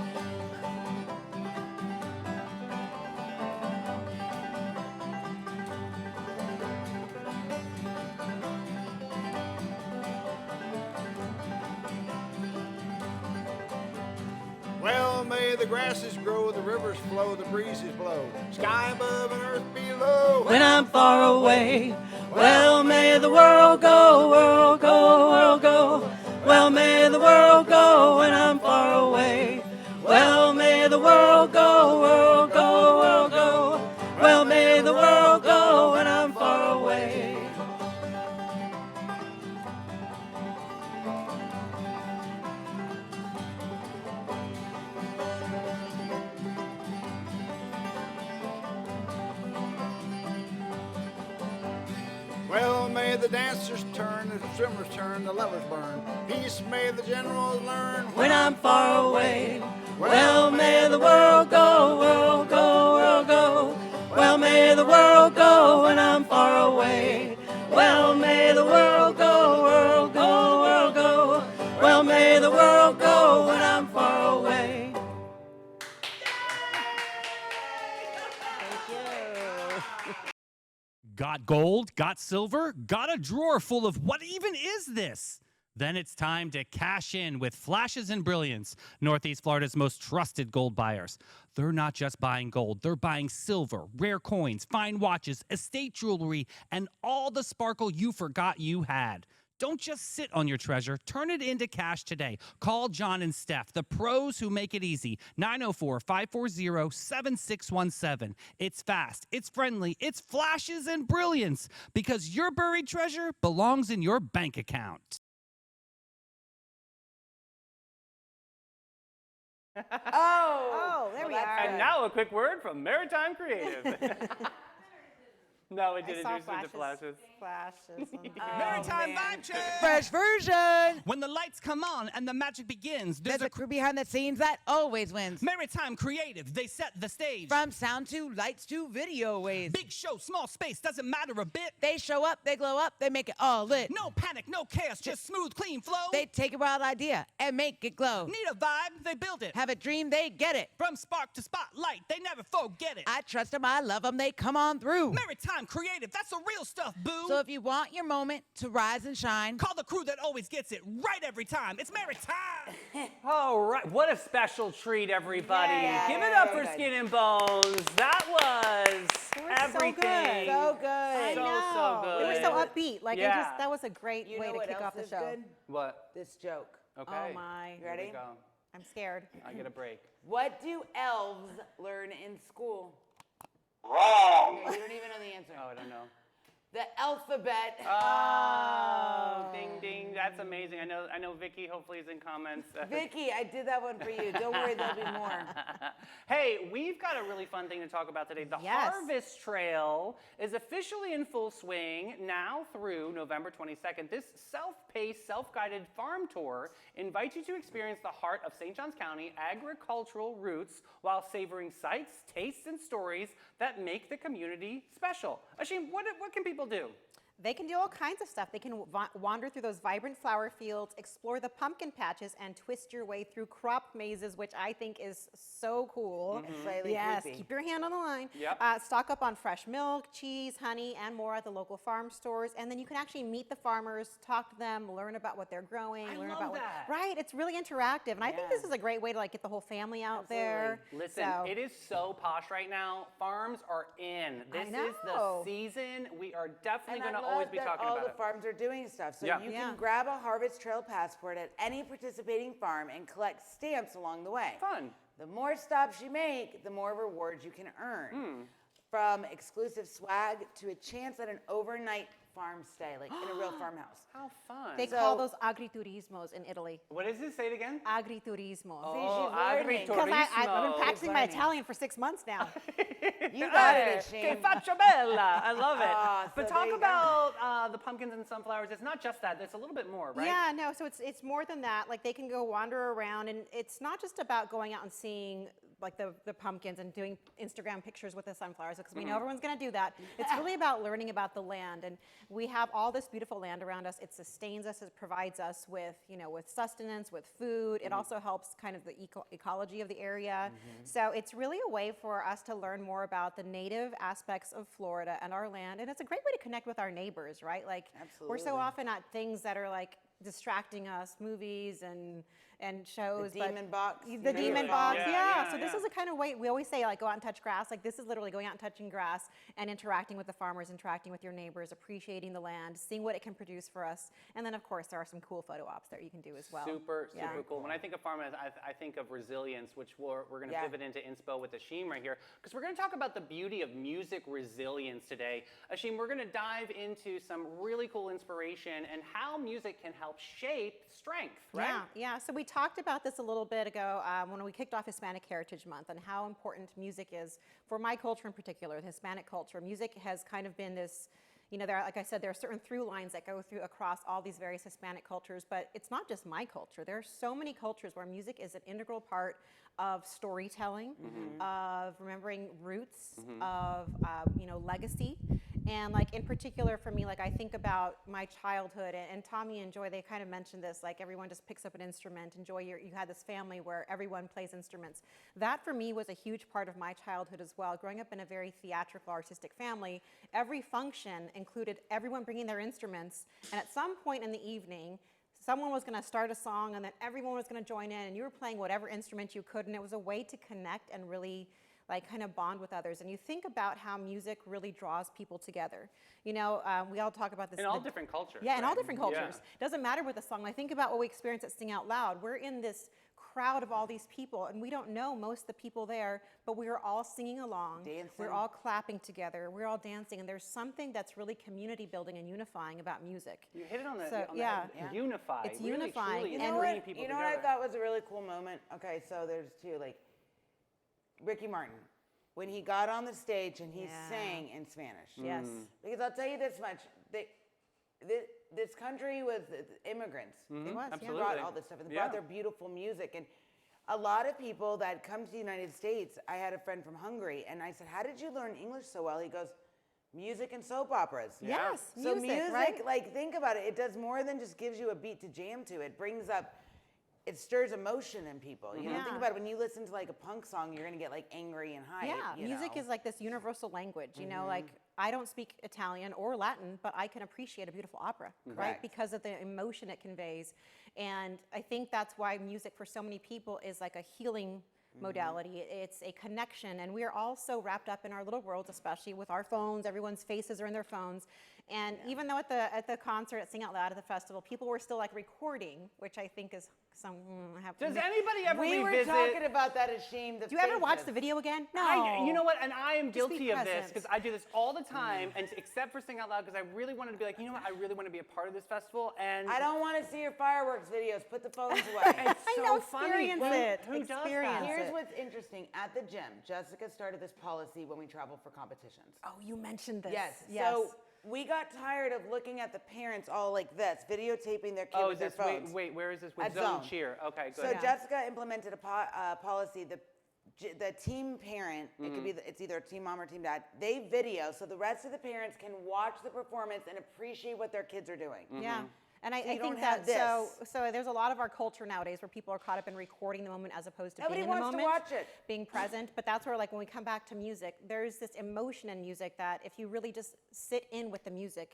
S10: Well, may the grasses grow, the rivers flow, the breezes blow. Sky above and earth below.
S11: When I'm far away. Well, may the world go, world go, world go. Well, may the world go when I'm far away. Well, may the world go, world go, world go. Well, may the world go when I'm far away.
S10: Well, may the dancers turn, the swimmers turn, the lovers burn. Peace may the generals learn.
S11: When I'm far away. Well, may the world go, world go, world go. Well, may the world go when I'm far away. Well, may the world go, world go, world go. Well, may the world go when I'm far away.
S4: Got gold? Got silver? Got a drawer full of what even is this? Then it's time to cash in with Flashes and Brilliance, Northeast Florida's most trusted gold buyers. They're not just buying gold, they're buying silver, rare coins, fine watches, estate jewelry, and all the sparkle you forgot you had. Don't just sit on your treasure. Turn it into cash today. Call John and Steph, the pros who make it easy. 904-540-7617. It's fast, it's friendly, it's Flashes and Brilliance, because your buried treasure belongs in your bank account.
S2: Oh,
S3: there we
S2: that's
S3: are.
S1: And
S2: good.
S1: now a quick word from Maritime Creative. No, it
S3: I
S1: didn't
S3: saw
S1: introduce the flashes.
S3: Flashes.
S1: Maritime vibe check.
S2: Fresh version.
S4: When the lights come on and the magic begins,
S2: There's a crew behind the scenes that always wins.
S4: Maritime Creative, they set the stage.
S2: From sound to lights to video waves.
S4: Big show, small space, doesn't matter a bit.
S2: They show up, they glow up, they make it all lit.
S4: No panic, no chaos, just smooth, clean flow.
S2: They take a wild idea and make it glow.
S4: Need a vibe, they build it.
S2: Have a dream, they get it.
S4: From spark to spotlight, they never forget it.
S2: I trust them, I love them, they come on through.
S4: Maritime Creative, that's the real stuff, boo.
S2: So if you want your moment to rise and shine,
S4: call the crew that always gets it right every time. It's Maritime.
S1: All right, what a special treat, everybody.
S2: Yeah,
S1: Give it up
S2: so
S1: for
S2: good.
S1: Skin and Bones. That was everything.
S2: So good.
S3: I
S1: So,
S3: know.
S1: so good.
S3: They were so upbeat. Like,
S1: Yeah.
S3: that was a great
S2: You
S3: way
S2: know
S3: to
S2: what
S3: kick
S2: else
S3: off the
S2: is
S3: show.
S2: good?
S1: What?
S2: This joke.
S1: Okay.
S3: Oh, my.
S1: Here we
S2: Ready?
S1: go.
S3: I'm scared.
S1: I get a break.
S2: What do elves learn in school?
S7: Wrong.
S2: Okay, you don't even know the answer.
S1: Oh, I don't know.
S2: The alphabet.
S1: Oh, ding, ding. That's amazing. I know Vicky hopefully is in comments.
S2: Vicky, I did that one for you. Don't worry, there'll be more.
S1: Hey, we've got a really fun thing to talk about today. The
S3: Yes.
S1: Harvest Trail is officially in full swing now through November 22nd. This self-paced, self-guided farm tour invites you to experience the heart of St. Johns County agricultural roots while savoring sights, tastes, and stories that make the community special. Ashim, what can people do?
S3: They can do all kinds of stuff. They can wander through those vibrant flower fields, explore the pumpkin patches, and twist your way through crop mazes, which I think is so cool.
S2: And slightly
S3: yes,
S2: creepy.
S3: keep your hand on the line.
S1: Yep.
S3: Stock up on fresh milk, cheese, honey, and more at the local farm stores. And then you can actually meet the farmers, talk to them, learn about what they're growing,
S1: I
S3: learn
S1: love
S3: about
S1: that.
S3: Right, it's really interactive. And I think this
S2: Yeah.
S3: is a great way to like get the whole family out there.
S1: Listen,
S3: So-
S1: it is so posh right now. Farms are in. This is the
S3: know.
S1: season. We are definitely
S2: And I
S1: going to always
S2: love
S1: be
S2: that
S1: talking
S2: all
S1: about
S2: the
S1: it.
S2: farms are doing stuff. So
S1: Yeah.
S2: you
S3: Yeah.
S2: can grab a Harvest Trail passport at any participating farm and collect stamps along the way.
S1: Fun.
S2: The more stops you make, the more rewards you can earn. From exclusive swag to a chance at an overnight farm stay, like in a real farmhouse.
S1: How fun.
S3: They call those agriturismos in Italy.
S1: What is this? Say it again.
S3: Agriturismo.
S1: Oh,
S2: learning.
S3: Because I've been
S1: agriturismo.
S3: practicing my
S2: learning.
S3: Italian for 6 months now.
S2: You got
S1: Hey,
S2: it,
S1: che
S2: Ashim.
S1: faccia bella. I love it.
S2: Ah,
S1: But
S2: so
S1: talk
S2: there you
S1: about the pumpkins and sunflowers. It's not just that. It's a little bit more, right?
S3: Yeah, no, so it's more than that. Like they can go wander around, and it's not just about going out and seeing like the pumpkins and doing Instagram pictures with the sunflowers, because we know everyone's going to do that. It's really about learning about the land, and we have all this beautiful land around us. It sustains us, it provides us with, with sustenance, with food. It also helps kind of the ecology of the area. So it's really a way for us to learn more about the native aspects of Florida and our land, and it's a great way to connect with our neighbors, right? Like we're so
S2: Absolutely.
S3: often at things that are like distracting us, movies and shows.
S2: The
S3: but
S2: demon box.
S3: The
S2: you know,
S3: demon
S2: the
S3: box,
S1: Yeah,
S3: yeah.
S1: yeah,
S3: So this
S1: yeah.
S3: is a kind of way, we always say like go out and touch grass. Like this is literally going out and touching grass and interacting with the farmers, interacting with your neighbors, appreciating the land, seeing what it can produce for us. And then of course there are some cool photo ops that you can do as well.
S1: Super
S3: Yeah.
S1: cool. When I think of farming, I think of resilience, which we're going to
S2: Yeah.
S1: pivot into inspo with Ashim right here, because we're going to talk about the beauty of music resilience today. Ashim, we're going to dive into some really cool inspiration and how music can help shape strength, right?
S3: Yeah. So we talked about this a little bit ago when we kicked off Hispanic Heritage Month and how important music is for my culture in particular, the Hispanic culture. Music has kind of been this, like I said, there are certain through lines that go through across all these various Hispanic cultures, but it's not just my culture. There are so many cultures where music is an integral part of storytelling, of remembering roots, of legacy. And like in particular for me, like I think about my childhood, and Tommy and Joy, they kind of mentioned this, like everyone just picks up an instrument, and Joy, you had this family where everyone plays instruments. That for me was a huge part of my childhood as well. Growing up in a very theatrical, artistic family, every function included everyone bringing their instruments, and at some point in the evening, someone was going to start a song, and then everyone was going to join in, and you were playing whatever instrument you could, and it was a way to connect and really like kind of bond with others. And you think about how music really draws people together. We all talk about this.
S1: In all different cultures.
S3: Yeah, in all
S1: right?
S3: different cultures. Doesn't matter what the song. I think about what we experience at Sing Out Loud. We're in this crowd of all these people, and we don't know most of the people there, but we are all singing along.
S2: Dancing.
S3: We're all clapping together. We're all dancing, and there's something that's really community building and unifying about music.
S1: You hit it on the
S3: So,
S1: on
S3: yeah.
S1: that unify.
S3: It's
S1: really,
S3: unifying.
S1: Truly,
S3: You
S1: it's
S3: know
S1: bringing
S2: what?
S1: people
S2: You know what I
S1: together.
S2: thought was a really cool moment? Okay, so there's two, like Ricky Martin, when he got on the stage and he
S3: Yeah.
S2: sang in Spanish.
S3: Yes.
S2: Because I'll tell you this much, this country was immigrants.
S3: It was,
S2: They
S1: Absolutely.
S2: brought all this stuff, and they
S1: Yeah.
S2: brought their beautiful music. And a lot of people that come to the United States, I had a friend from Hungary, and I said, how did you learn English so well? He goes, music and soap operas.
S1: Yeah.
S3: Yes,
S2: So music,
S3: right?
S2: like think about it, it does more than just gives you a beat to jam to. It brings up, it stirs emotion in people. You know,
S3: Yeah.
S2: think about it, when you listen to like a punk song, you're gonna get like angry and hype.
S3: Yeah,
S2: you
S3: music
S2: know?
S3: is like this universal language, like I don't speak Italian or Latin, but I can appreciate a beautiful opera, right?
S2: Correct.
S3: Because of the emotion it conveys. And I think that's why music for so many people is like a healing modality. It's a connection, and we are all so wrapped up in our little worlds, especially with our phones. Everyone's faces are in their phones. And even though at the concert at Sing Out Loud at the festival, people were still like recording, which I think is some.
S1: Does anybody ever
S2: We were
S1: revisit?
S2: talking about that, Ashim.
S3: Do you ever watch the video again? No.
S1: You know what? And I am
S3: Just be
S1: guilty of this
S3: present.
S1: because I do this all the time, and except for Sing Out Loud, because I really wanted to be like, you know what? I really want to be a part of this festival, and
S2: I don't want to see your fireworks videos. Put the phones away.
S1: It's
S3: I
S1: so
S3: know,
S1: funny.
S3: experience
S1: Who-
S3: it.
S1: Who does
S3: Experience
S1: that?
S2: Here's
S3: it.
S2: what's interesting. At the gym, Jessica started this policy when we travel for competitions.
S3: Oh, you mentioned this.
S2: Yes.
S3: Yes.
S2: So we got tired of looking at the parents all like this, videotaping their kids
S1: Oh,
S2: with
S1: is
S2: their
S1: this
S2: phones.
S1: wait? Where is this with
S2: At
S1: Zone
S2: Zone.
S1: Cheer? Okay, good.
S2: So Jessica implemented a policy that the team parent, it could be, it's either a team mom or team dad, they video so the rest of the parents can watch the performance and appreciate what their kids are doing.
S3: Yeah. And I
S2: So you don't
S3: think
S2: have
S3: that
S2: this.
S3: so there's a lot of our culture nowadays where people are caught up in recording the moment as opposed to
S2: Nobody
S3: being in the
S2: wants to
S3: moment,
S2: watch it.
S3: being present. But that's where, like, when we come back to music, there's this emotion in music that if you really just sit in with the music,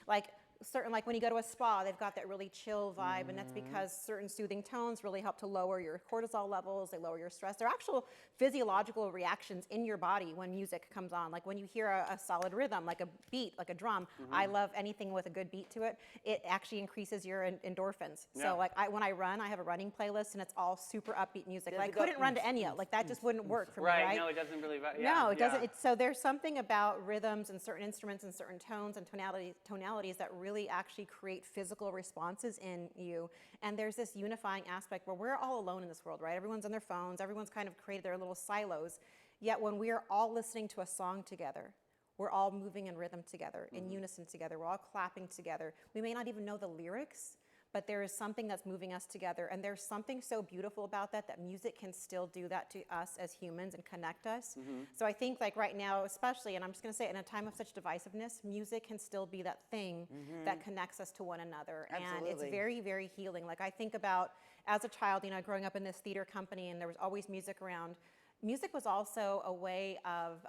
S3: like certain, like when you go to a spa, they've got that really chill vibe, and that's because certain soothing tones really help to lower your cortisol levels. They lower your stress. They're actual physiological reactions in your body when music comes on. Like when you hear a solid rhythm, like a beat, like a drum. I love anything with a good beat to it. It actually increases your endorphins.
S1: Yeah.
S3: So like when I run, I have a running playlist, and it's all super upbeat music.
S2: Does
S3: Like, I
S2: it go
S3: couldn't run to Enya. Like that just wouldn't work for me,
S1: Right,
S3: right?
S1: no, it doesn't really.
S3: No, it doesn't. It's, so there's something about rhythms and certain instruments and certain tones and tonalities that really actually create physical responses in you. And there's this unifying aspect where we're all alone in this world, right? Everyone's on their phones. Everyone's kind of created their little silos. Yet when we are all listening to a song together, we're all moving in rhythm together, in unison together. We're all clapping together. We may not even know the lyrics, but there is something that's moving us together. And there's something so beautiful about that, that music can still do that to us as humans and connect us. So I think like right now, especially, and I'm just gonna say, in a time of such divisiveness, music can still be that thing that connects us to one another. And it's
S2: Absolutely.
S3: very, very healing. Like I think about, as a child, you know, growing up in this theater company, and there was always music around. Music was also a way of,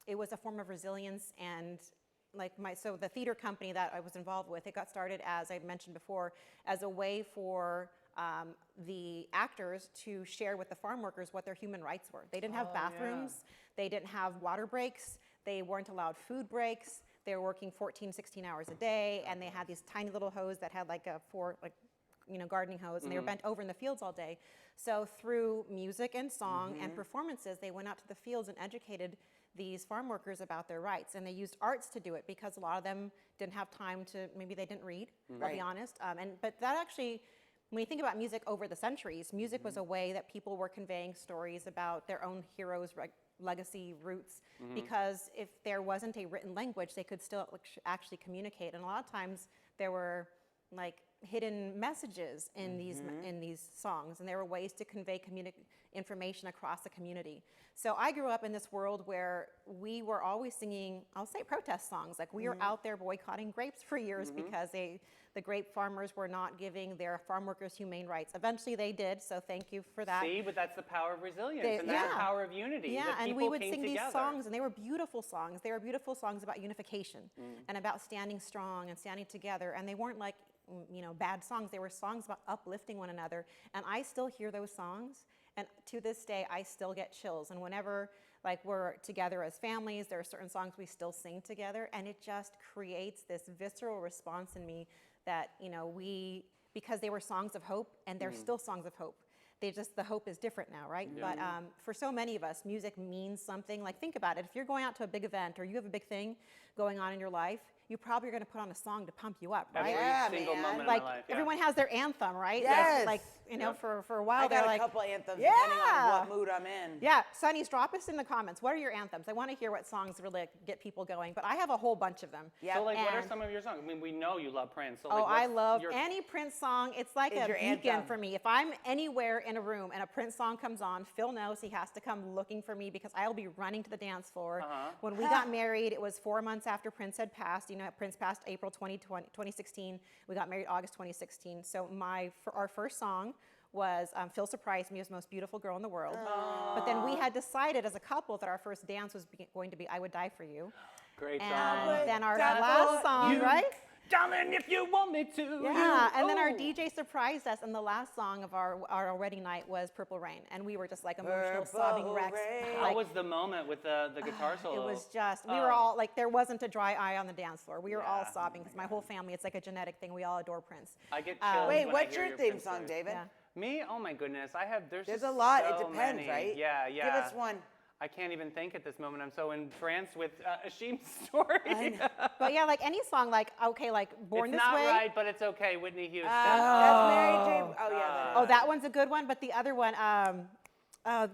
S3: it was a form of resilience. And like so the theater company that I was involved with, it got started, as I mentioned before, as a way for the actors to share with the farm workers what their human rights were. They didn't have bathrooms, they didn't have water breaks, they weren't allowed food breaks, they were working 14, 16 hours a day, and they had these tiny little hose that had like a gardening hose, and they were bent over in the fields all day. So through music and song and performances, they went out to the fields and educated these farm workers about their rights, and they used arts to do it because a lot of them didn't have time to, maybe they didn't read, I'll be honest. But that actually, when you think about music over the centuries, music was a way that people were conveying stories about their own heroes, legacy, roots, because if there wasn't a written language, they could still actually communicate. And a lot of times there were like hidden messages in these songs, and there were ways to convey information across the community. So I grew up in this world where we were always singing, I'll say, protest songs. Like we were out there boycotting grapes for years because the grape farmers were not giving their farm workers humane rights. Eventually they did, so thank you for that.
S1: See, but that's the power of resilience, and that's the power of unity.
S3: Yeah,
S1: that
S3: and we
S1: people
S3: would
S1: came
S3: sing
S1: together.
S3: these songs, and they were beautiful songs. They were beautiful songs about unification and about standing strong and standing together. And they weren't like, bad songs. They were songs about uplifting one another. And I still hear those songs, and to this day, I still get chills. And whenever like we're together as families, there are certain songs we still sing together, and it just creates this visceral response in me that, because they were songs of hope, and they're still songs of hope. The hope is different now, right? But for so many of us, music means something. Like, think about it. If you're going out to a big event or you have a big thing going on in your life, you probably are going to put on a song to pump you up, right?
S1: Every single moment of
S3: Like,
S1: my life.
S3: everyone has their anthem, right?
S2: Yes.
S3: Like, for a while,
S2: I
S3: they're
S2: got a
S3: like,
S2: couple anthems depending on what mood I'm in.
S3: yeah, Sonny's, drop us in the comments. What are your anthems? I want to hear what songs really get people going, but I have a whole bunch of them.
S2: Yeah.
S1: So, like, what are
S3: And-
S1: some of your songs? I mean, we know you love Prince. So,
S3: Oh,
S1: like,
S3: I
S1: what's
S3: love
S1: your-
S3: any Prince song. It's like
S2: Is
S3: a
S2: your
S3: beacon
S2: anthem.
S3: for me. If I'm anywhere in a room and a Prince song comes on, Phil knows he has to come looking for me because I'll be running to the dance floor. When we got married, it was 4 months after Prince had passed. Prince passed April 2016. We got married August 2016. So our first song was Phil surprised me as the most beautiful girl in the world. But then we had decided as a couple that our first dance was going to be I Would Die For You.
S1: Great song.
S3: And then our
S2: Die
S3: last
S2: for
S3: song,
S1: you.
S3: right?
S1: Darling, if you want me to.
S3: Yeah, and then our
S1: Oh.
S3: DJ surprised us, and the last song of our wedding night was Purple Rain, and we were just like emotional,
S2: Purple
S3: sobbing wrecks.
S2: Rain.
S1: How
S3: Like,
S1: was the moment with the guitar solo?
S3: it was just, we were all, like, there wasn't a dry eye on the dance floor. We were all sobbing, because my whole family, it's like a genetic thing. We all adore Prince.
S1: I get chills.
S2: Wait,
S1: when I
S2: what's
S1: hear
S2: your theme
S1: Prince
S2: song,
S1: lyrics.
S2: David?
S3: Yeah.
S1: Me? Oh my goodness. There's
S2: There's
S1: just
S2: a lot.
S1: so
S2: It depends,
S1: many.
S2: right?
S1: Yeah.
S2: Give us one.
S1: I can't even think at this moment. I'm so entranced with Ashim's story.
S3: But yeah, like any song, like, okay, like Born
S1: It's
S3: This
S1: not
S3: Way.
S1: right, but it's okay. Whitney Houston.
S2: That's Mary J. Oh, yeah.
S3: Oh, that one's a good one, but the other one,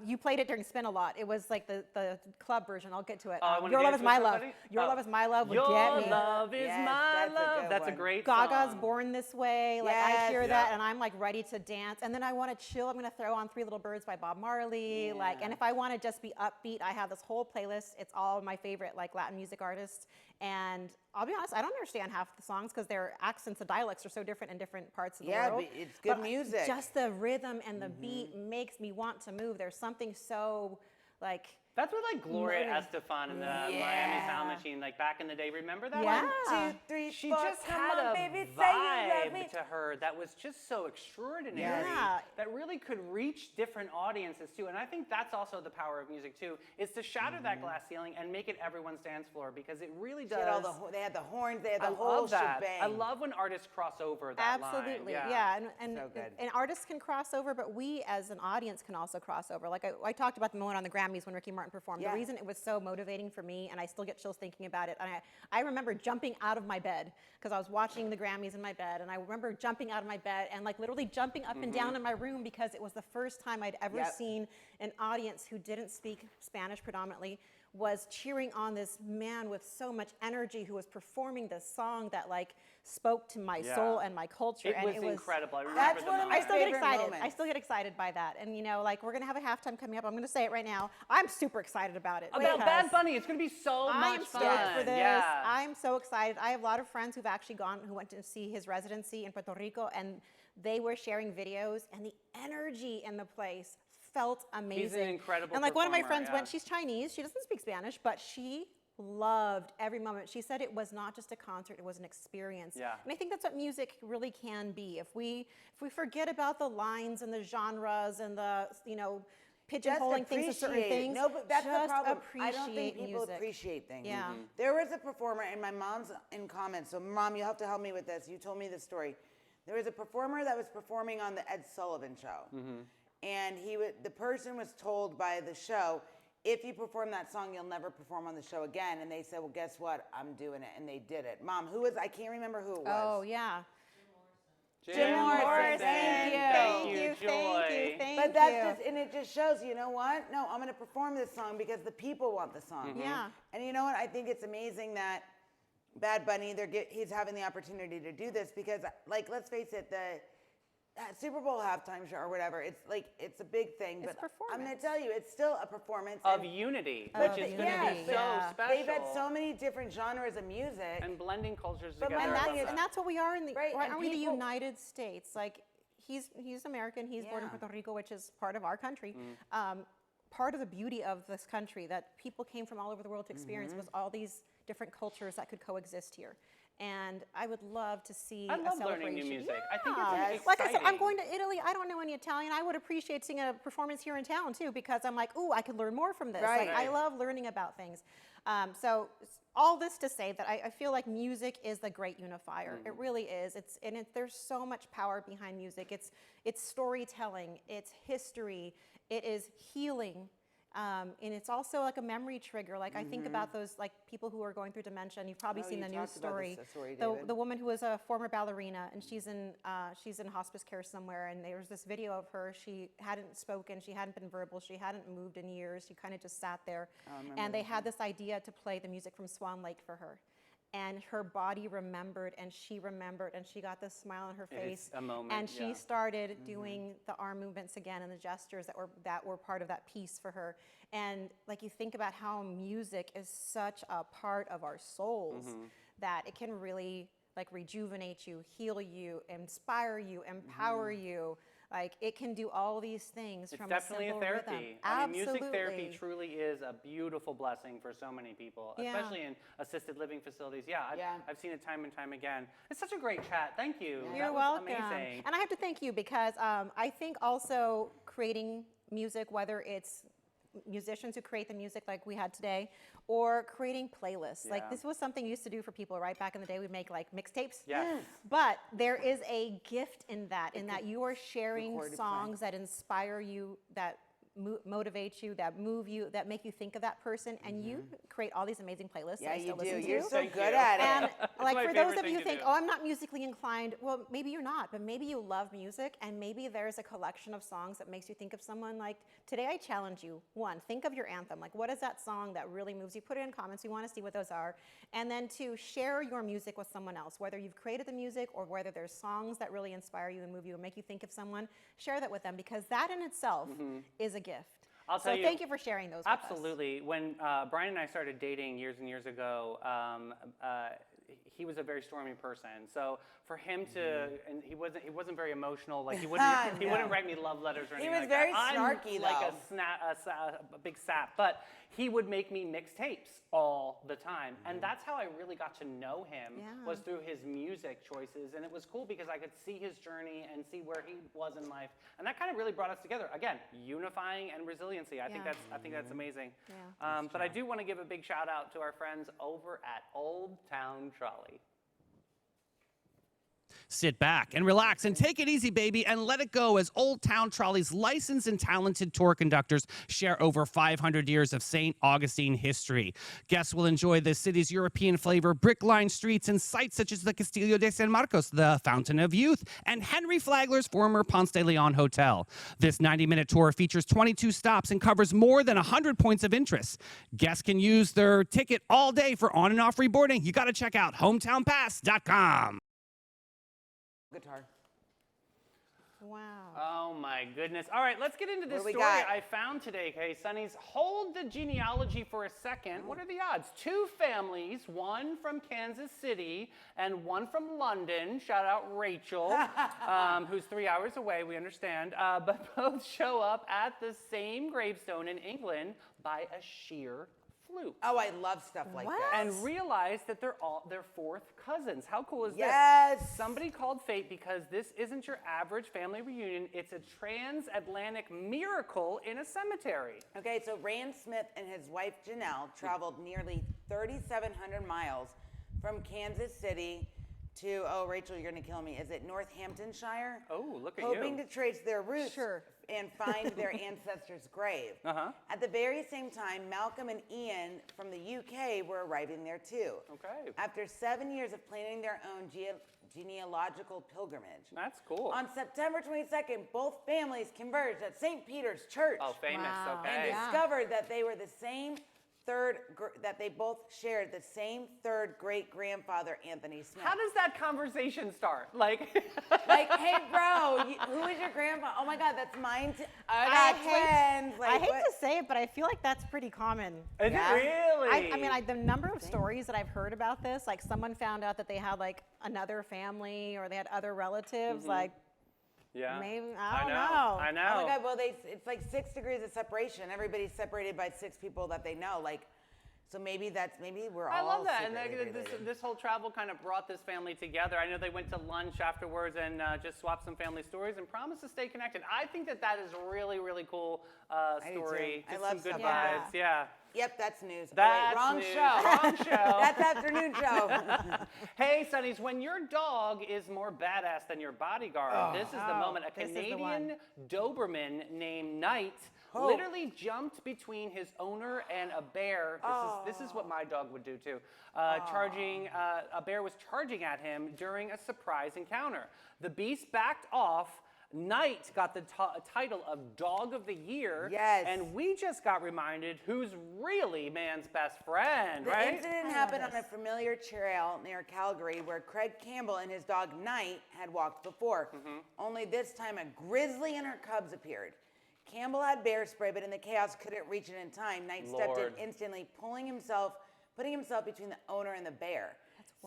S3: You played it during Spin a lot. It was like the club version. I'll get to it.
S1: I Wanna
S3: Your Love
S1: Dance
S3: Is My
S1: with
S3: Love.
S1: Somebody?
S3: Your Love Is My Love would
S1: Your
S3: get me.
S1: love is
S2: Yes,
S1: my
S2: that's a
S1: love.
S2: good
S1: That's a
S2: one.
S1: great
S3: Gaga's
S1: song.
S3: Born This Way. Like
S2: Yes.
S3: I hear
S2: Yeah.
S3: that and I'm like ready to dance. And then I want to chill. I'm going to throw on Three Little Birds by Bob Marley. Like, and if I want to just be upbeat, I have this whole playlist. It's all my favorite like Latin music artists. And I'll be honest, I don't understand half the songs because their accents and dialects are so different in different parts of the
S2: Yeah,
S3: world.
S2: but it's good
S3: But
S2: music.
S3: Just the rhythm and the beat makes me want to move. There's something so like.
S1: That's what like Gloria
S3: Motivating.
S1: Estefan and the
S2: Yeah.
S1: Miami Sound Machine, like back in the day. Remember that
S3: Yeah.
S1: one?
S2: 1, 2, 3,
S1: She
S2: 4.
S1: just
S2: Come
S1: had
S2: on,
S1: a
S2: baby, say you love me.
S1: vibe to her that was just so extraordinary.
S3: Yeah.
S1: That really could reach different audiences too. And I think that's also the power of music too, is to shatter that glass ceiling and make it everyone's dance floor because it really
S2: She
S1: does.
S2: had all they had the horns, they had the
S1: I
S2: whole
S1: love that.
S2: shebang.
S1: I love when artists cross over that line.
S3: Absolutely, yeah. And,
S2: So good.
S3: and artists can cross over, but we as an audience can also cross over. Like I talked about the moment on the Grammys when Ricky Martin performed.
S2: Yeah.
S3: The reason it was so motivating for me, and I still get chills thinking about it, and I remember jumping out of my bed because I was watching the Grammys in my bed, and I remember jumping out of my bed and like literally jumping up and down in my room because it was the first time I'd ever
S2: Yep.
S3: seen an audience who didn't speak Spanish predominantly was cheering on this man with so much energy who was performing this song that like spoke to my soul and my culture.
S1: It
S3: and
S1: was
S3: it was
S1: incredible. I remember
S2: That's
S1: the
S2: one of my
S3: I
S1: moment.
S3: still get
S2: favorite
S3: excited.
S2: moments.
S3: I still get excited by that. And you know, like we're gonna have a halftime coming up. I'm gonna say it right now. I'm super excited about it.
S1: About
S3: because
S1: Bad Bunny, it's gonna be so
S3: I'm
S1: much
S3: stoked
S1: fun.
S3: for this.
S1: Yeah.
S3: I'm so excited. I have a lot of friends who've actually who went to see his residency in Puerto Rico, and they were sharing videos, and the energy in the place felt amazing.
S1: He's an incredible
S3: And like one of my
S1: performer,
S3: friends went. She's Chinese. She doesn't speak Spanish, but she loved every moment. She said it was not just a concert, it was an experience.
S1: Yeah.
S3: And I think that's what music really can be. If we forget about the lines and the genres and the, pigeonholing things to certain
S2: appreciate it.
S3: things.
S2: No, but that's the
S3: just
S2: problem. I don't
S3: appreciate
S2: think people
S3: music.
S2: appreciate things.
S3: Yeah.
S2: There was a performer, and my mom's in comments, so Mom, you'll have to help me with this. You told me this story. There was a performer that was performing on the Ed Sullivan Show. And the person was told by the show, if you perform that song, you'll never perform on the show again. And they said, well, guess what? I'm doing it. And they did it. Mom, I can't remember who it was.
S3: Oh, yeah.
S1: Jim
S2: Morrison,
S1: Thank you, Joy.
S2: But that's and it just shows, you know what? No, I'm going to perform this song because the people want the song.
S3: Yeah.
S2: And you know what? I think it's amazing that Bad Bunny, he's having the opportunity to do this because, like, let's face it, the Super Bowl halftime show or whatever, it's a big thing.
S3: It's
S2: but I'm going to
S3: performance.
S2: tell you, it's still a performance.
S1: Of
S2: and
S1: unity,
S3: Of
S1: which is
S3: unity,
S1: gonna be so
S3: yeah.
S1: special.
S2: They've had so many different genres of music.
S1: and blending cultures
S2: But
S1: together.
S2: my
S1: I love
S2: thing is-
S1: that.
S3: And that's what we are in the
S2: Right, and
S3: aren't we the
S2: people-
S3: United States? Like he's American. He's born in
S2: Yeah.
S3: Puerto Rico, which is part of our country. Part of the beauty of this country that people came from all over the world to experience was all these different cultures that could coexist here. And I would love to see
S1: I
S3: a
S1: love
S3: celebration.
S1: learning new music. I think
S3: Yeah.
S1: it's
S3: Like I said, I'm
S1: exciting.
S3: going to Italy. I don't know any Italian. I would appreciate seeing a performance here in town too because I'm like, ooh, I could learn more from this.
S2: Right.
S3: Like, I love learning about things. So all this to say that I feel like music is the great unifier. It really is. There's so much power behind music. It's storytelling. It's history. It is healing. And it's also like a memory trigger. Like I think about those like people who are going through dementia, and you've probably
S2: Oh,
S3: seen
S2: you
S3: the news
S2: talked about
S3: story.
S2: this story,
S3: The
S2: David.
S3: woman who was a former ballerina, and she's in hospice care somewhere. And there was this video of her. She hadn't spoken. She hadn't been verbal. She hadn't moved in years. She kind of just sat there. And they had this idea to play the music from Swan Lake for her. And her body remembered, and she remembered, and she got this smile on her face.
S1: It's a moment,
S3: and she
S1: yeah.
S3: started doing the arm movements again and the gestures that were part of that piece for her. And like you think about how music is such a part of our souls that it can really like rejuvenate you, heal you, inspire you, empower you. Like it can do all these things
S1: It's
S3: from
S1: definitely
S3: a simple
S1: a therapy.
S3: rhythm.
S1: I mean, music therapy
S3: Absolutely.
S1: truly is a beautiful blessing for so many people,
S3: Yeah.
S1: especially in assisted living facilities. Yeah,
S2: Yeah.
S1: I've seen it time and time again. It's such a great chat. Thank you.
S3: You're
S1: That was
S3: welcome.
S1: amazing.
S3: And I have to thank you because I think also creating music, whether it's musicians who create the music like we had today, or creating playlists. Like
S1: Yeah.
S3: this was something you used to do for people, right? Back in the day, we'd make like mixtapes.
S1: Yes.
S3: But there is a gift in that you are sharing
S2: recorded
S3: songs that inspire you, that motivate you, that move you, that make you think of that person, and you create all these amazing playlists.
S2: Yeah,
S3: that I
S2: you
S3: still
S2: do.
S3: listen
S2: You're
S3: to.
S2: so good at it.
S3: And like
S1: my
S3: for those
S1: favorite
S3: of you
S1: thing
S3: who
S1: to
S3: think,
S1: do.
S3: oh, I'm not musically inclined, well, maybe you're not, but maybe you love music, and maybe there's a collection of songs that makes you think of someone. Like today, I challenge you. One, think of your anthem. Like what is that song that really moves you? Put it in comments. We want to see what those are. And then to share your music with someone else, whether you've created the music or whether there's songs that really inspire you and move you and make you think of someone, share that with them, because that in itself is a gift.
S1: I'll tell you,
S3: thank you for sharing those with us.
S1: Absolutely. When Brian and I started dating years and years ago, he was a very stormy person. So for him to, and he wasn't very emotional. Like he wouldn't write me love letters or anything
S2: was
S1: like
S2: very
S1: that.
S2: snarky,
S1: I'm like
S2: though.
S1: a big sap, but he would make me mixtapes all the time, and that's how I really got to know him. Was through his music choices, and it was cool because I could see his journey and see where he was in life, and that kind of really brought us together. Again, unifying and resiliency. I think that's amazing.
S3: Yeah.
S1: But I do want to give a big shout out to our friends over at Old Town Trolley.
S4: Sit back and relax and take it easy, baby, and let it go as Old Town Trolley's licensed and talented tour conductors share over 500 years of St. Augustine history. Guests will enjoy the city's European flavor, brick-lined streets, and sites such as the Castillo de San Marcos, the Fountain of Youth, and Henry Flagler's former Ponce de Leon Hotel. This 90-minute tour features 22 stops and covers more than 100 points of interest. Guests can use their ticket all day for on and off reboarding. You got to check out hometownpass.com.
S2: Guitar.
S3: Wow.
S1: Oh my goodness. All right, let's get into this
S2: What do we
S1: story
S2: got?
S1: I found today, okay, Sonnies. Hold the genealogy for a second. What are the odds? Two families, one from Kansas City and one from London. Shout out Rachel, who's 3 hours away, we understand. But both show up at the same gravestone in England by a sheer fluke.
S2: Oh, I love stuff like
S3: What?
S2: that.
S1: And realize that they're fourth cousins. How cool is
S2: Yes.
S1: this? Somebody called fate because this isn't your average family reunion. It's a transatlantic miracle in a cemetery.
S2: Okay, so Rand Smith and his wife Janelle traveled nearly 3,700 miles from Kansas City to, oh, Rachel, you're going to kill me. Is it Northamptonshire?
S1: Oh, look at
S2: Hoping
S1: you.
S2: to trace their roots
S3: Sure.
S2: and find their ancestor's grave. At the very same time, Malcolm and Ian from the UK were arriving there too.
S1: Okay.
S2: After 7 years of planning their own genealogical pilgrimage.
S1: That's cool.
S2: On September 22nd, both families converged at St. Peter's Church.
S1: Oh, famous.
S3: Wow.
S1: Okay.
S2: And discovered that they were the same that they both shared the same third great grandfather, Anthony Smith.
S1: How does that conversation start? Like,
S2: Like, hey, bro, who is your grandpa? Oh my God, that's mine. I got twins. Like,
S3: I hate
S2: what?
S3: to say it, but I feel like that's pretty common.
S1: is it really?
S3: I mean, the number of stories that I've heard about this, like someone found out that they had like another family or they had other relatives, like
S1: yeah.
S3: maybe, I don't know.
S1: I know.
S2: Oh my God, well, it's like 6 degrees of separation. Everybody's separated by 6 people that they know. Like, so maybe we're all
S1: I love that, and
S2: secretly related.
S1: this whole travel kind of brought this family together. I know they went to lunch afterwards and just swapped some family stories and promised to stay connected. I think that is a really, really cool
S2: do
S1: story.
S2: too. I
S1: Just
S2: love
S1: some good
S2: stuff like
S1: vibes. Yeah.
S2: Yep, that's news.
S1: That's
S2: wrong
S1: news.
S2: show.
S1: Wrong show.
S2: That's afternoon show.
S1: Hey, Sonnies, when your dog is more badass than your bodyguard, this is the moment. A
S3: this is the one.
S1: Canadian Doberman named Knight literally jumped between his owner and a bear. This is what my dog would do too. A bear was charging at him during a surprise encounter. The beast backed off. Knight got the title of Dog of the Year.
S2: Yes.
S1: And we just got reminded who's really man's best friend,
S2: The
S1: right?
S2: incident happened on a familiar trail near Calgary where Craig Campbell and his dog Knight had walked before. Only this time a grizzly and her cubs appeared. Campbell had bear spray, but in the chaos couldn't reach it in time. Knight stepped in
S1: Lord.
S2: instantly, putting himself between the owner and the bear.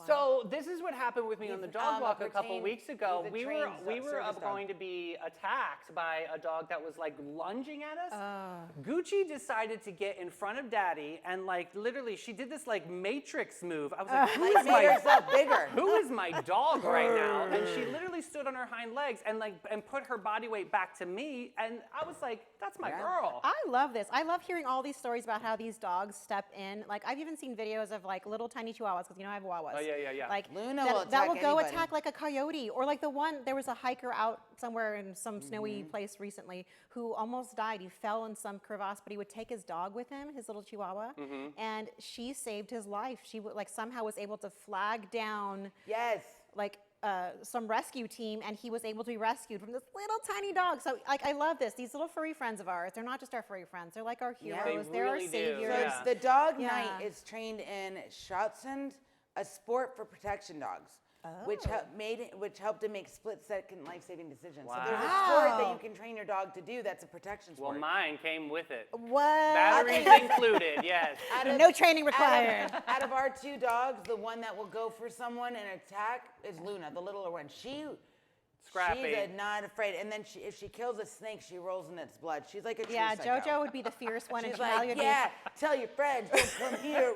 S1: So this is what happened with me on the
S2: He's,
S1: dog walk a
S2: a
S1: couple
S2: trained-
S1: weeks ago.
S2: he's a
S1: We
S2: trained
S1: were
S2: service dog.
S1: going to be attacked by a dog that was like lunging at us. Gucci decided to get in front of Daddy and like literally she did this like Matrix move. I was like,
S2: Like made herself bigger.
S1: who is my dog right now? And she literally stood on her hind legs and put her body weight back to me. And I was like, that's my girl.
S3: I love this. I love hearing all these stories about how these dogs step in. Like I've even seen videos of like little tiny chihuahuas, because you know I have chihuahuas.
S1: Oh Yeah.
S3: Like
S2: Luna
S3: that
S2: will
S3: will go
S2: anybody.
S3: attack like a coyote, or like there was a hiker out somewhere in some snowy place recently who almost died. He fell in some crevasse, but he would take his dog with him, his little Chihuahua, and she saved his life. She somehow was able to flag down like some rescue team, and he was able to be rescued from this little tiny dog. So like I love this. These little furry friends of ours, they're not just our furry friends. They're like our heroes. They're
S1: really
S3: our
S1: do,
S3: saviors.
S2: So the dog night is trained in Schatzhund, a sport for protection dogs. Which helped to make split-second life-saving decisions. So there's a sport that you can train your dog to do that's a protection sport.
S1: Well, mine came with it.
S3: What?
S1: Batteries included, yes.
S3: No training required.
S2: Out of our 2 dogs, the one that will go for someone and attack is Luna, the littler one.
S1: Scrappy.
S2: She's not afraid. And then if she kills a snake, she rolls in its blood. She's like a true
S3: Yeah,
S2: psycho.
S3: JoJo would be the fierce one,
S2: She's
S3: and Chimali
S2: like,
S3: would
S2: yeah, tell your friends, don't come here.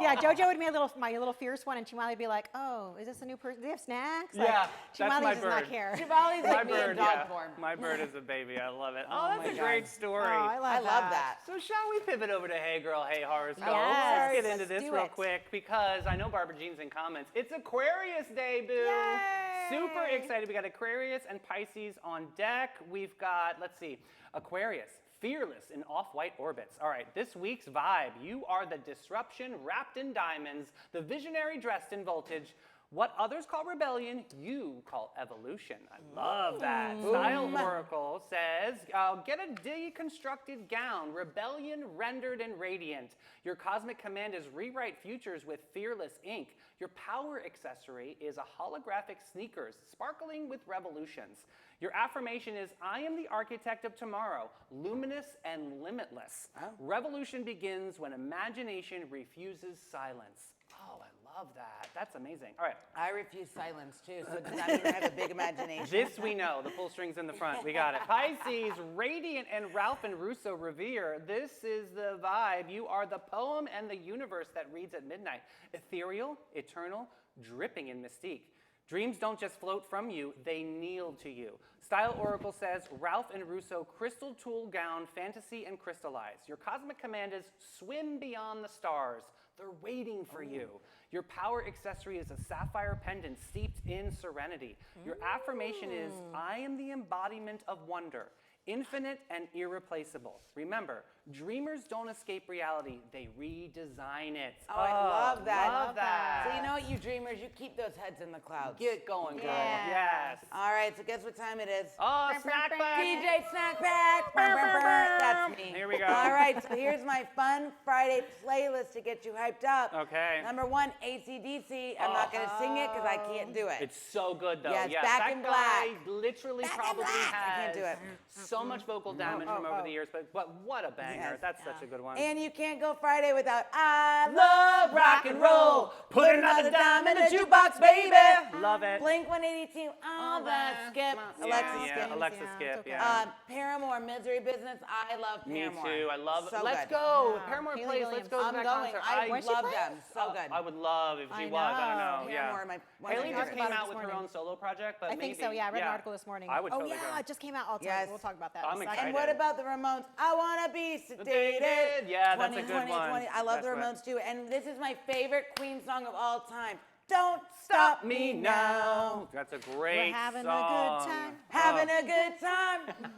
S3: Yeah, JoJo would be my little fierce one, and Chimali would be like, "Oh, is this a new person? Do they have snacks?"
S1: Yeah,
S3: like,
S1: that's
S3: Chimali
S1: my
S3: does
S1: bird.
S3: not care.
S2: Chimali's like me in
S1: bird,
S2: dog form.
S1: My bird is a baby. I love it. Oh, that's
S2: my
S1: a
S2: God.
S1: great story.
S3: Oh, I love that.
S1: So shall we pivot over to Hey Girl, Hey Horoscope?
S3: Yes,
S1: Let's get into
S3: let's
S1: this
S3: do
S1: real
S3: it.
S1: quick because I know Barbara Jean's in comments. It's Aquarius Day, boo.
S3: Yay!
S1: Super excited. We got Aquarius and Pisces on deck. We've got, let's see, Aquarius, fearless in off-white orbits. All right, this week's vibe. You are the disruption wrapped in diamonds, the visionary dressed in voltage. What others call rebellion, you call evolution. I love that. Style Oracle says, get a deconstructed gown, rebellion rendered and radiant. Your cosmic command is rewrite futures with fearless ink. Your power accessory is a holographic sneakers, sparkling with revolutions. Your affirmation is, I am the architect of tomorrow, luminous and limitless. Revolution begins when imagination refuses silence. Oh, I love that. That's amazing. All right.
S2: I refuse silence too, so does that mean I have a big imagination?
S1: This we know. The full strings in the front. We got it. Pisces, Radiant and Ralph and Russo revere. This is the vibe. You are the poem and the universe that reads at midnight. Ethereal, eternal, dripping in mystique. Dreams don't just float from you, they kneel to you. Style Oracle says, Ralph and Russo crystal tool gown, fantasy and crystallize. Your cosmic command is swim beyond the stars. They're waiting for you. Your power accessory is a sapphire pendant steeped in serenity. Your affirmation is, I am the embodiment of wonder, infinite and irreplaceable. Remember, dreamers don't escape reality, they redesign it.
S2: Oh, I love that.
S1: Love that.
S2: So you know what, you dreamers, you keep those heads in the clouds.
S1: Get going, girl.
S3: Yeah.
S1: Yes.
S2: All right, so guess what time it is?
S1: Oh, snack bag.
S2: DJ Snack Pack. That's me.
S1: Here we go.
S2: All right, so here's my Fun Friday playlist to get you hyped up.
S1: Okay.
S2: Number 1, AC/DC. I'm not going to sing it because I can't do it.
S1: It's so good though.
S2: Yes,
S1: yeah,
S2: Back
S1: that
S2: in
S1: guy
S2: Black.
S1: literally
S2: Back in
S1: probably
S2: Black. I
S1: has
S2: can't do it.
S1: so much vocal damage from over the years, but what a banger.
S2: Yes.
S1: That's such a good one.
S2: And you can't go Friday without I Love Rock and Roll. Put another dime in the jukebox, baby.
S1: Love it.
S2: Blink 182 on the skip. Alexis Skip.
S1: Alexa Skip, yeah.
S2: Paramore, Misery Business. I love
S1: Me
S2: Paramore.
S1: too. I love
S2: So
S1: Let's
S2: good.
S1: go.
S3: Yeah.
S1: Paramore
S3: Hayley
S1: plays. Let's
S3: Williams.
S1: go to
S2: I'm
S1: that
S2: going.
S1: concert.
S2: I
S3: When she
S2: love
S3: plays?
S2: them. So good.
S1: I would love if she
S3: I
S1: was. I don't
S3: know.
S1: know. Yeah.
S2: Paramore, one of
S1: Haley
S2: my
S1: just
S2: favorites.
S1: came
S3: About it
S1: out
S3: this
S1: with her
S3: morning.
S1: own solo project, but
S3: I think so,
S1: maybe-
S3: yeah. I read an article this morning.
S1: I would totally
S3: oh, yeah,
S1: go.
S3: it just came out.
S2: Yes.
S3: We'll talk about that.
S1: I'm
S3: in a second.
S2: And what about the Ramones? I want to be sedated.
S1: Yeah, that's a good one.
S2: 20. I love the
S1: That's right.
S2: Ramones too. And this is my favorite Queen song of all time. Don't stop me now.
S1: That's a great
S3: We're having
S1: song.
S3: a good time.
S2: Having a good time.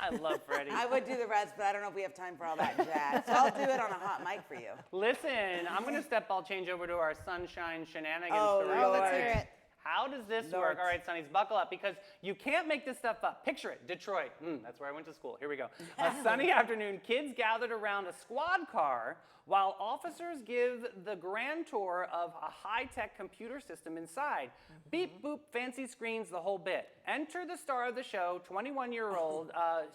S1: I love Freddie.
S2: I would do the rest, but I don't know if we have time for all that jazz. So I'll do it on a hot mic for you.
S1: Listen, I'm going to step ball change over to our sunshine shenanigans
S2: Oh,
S1: story.
S2: Lord.
S3: Let's hear it.
S1: How does this
S2: Lord.
S1: work? All right, Sonnies, buckle up because you can't make this stuff up. Picture it, Detroit. That's where I went to school. Here we go. A sunny afternoon, kids gathered around a squad car while officers give the grand tour of a high-tech computer system inside. Beep, boop, fancy screens, the whole bit. Enter the star of the show, 21-year-old,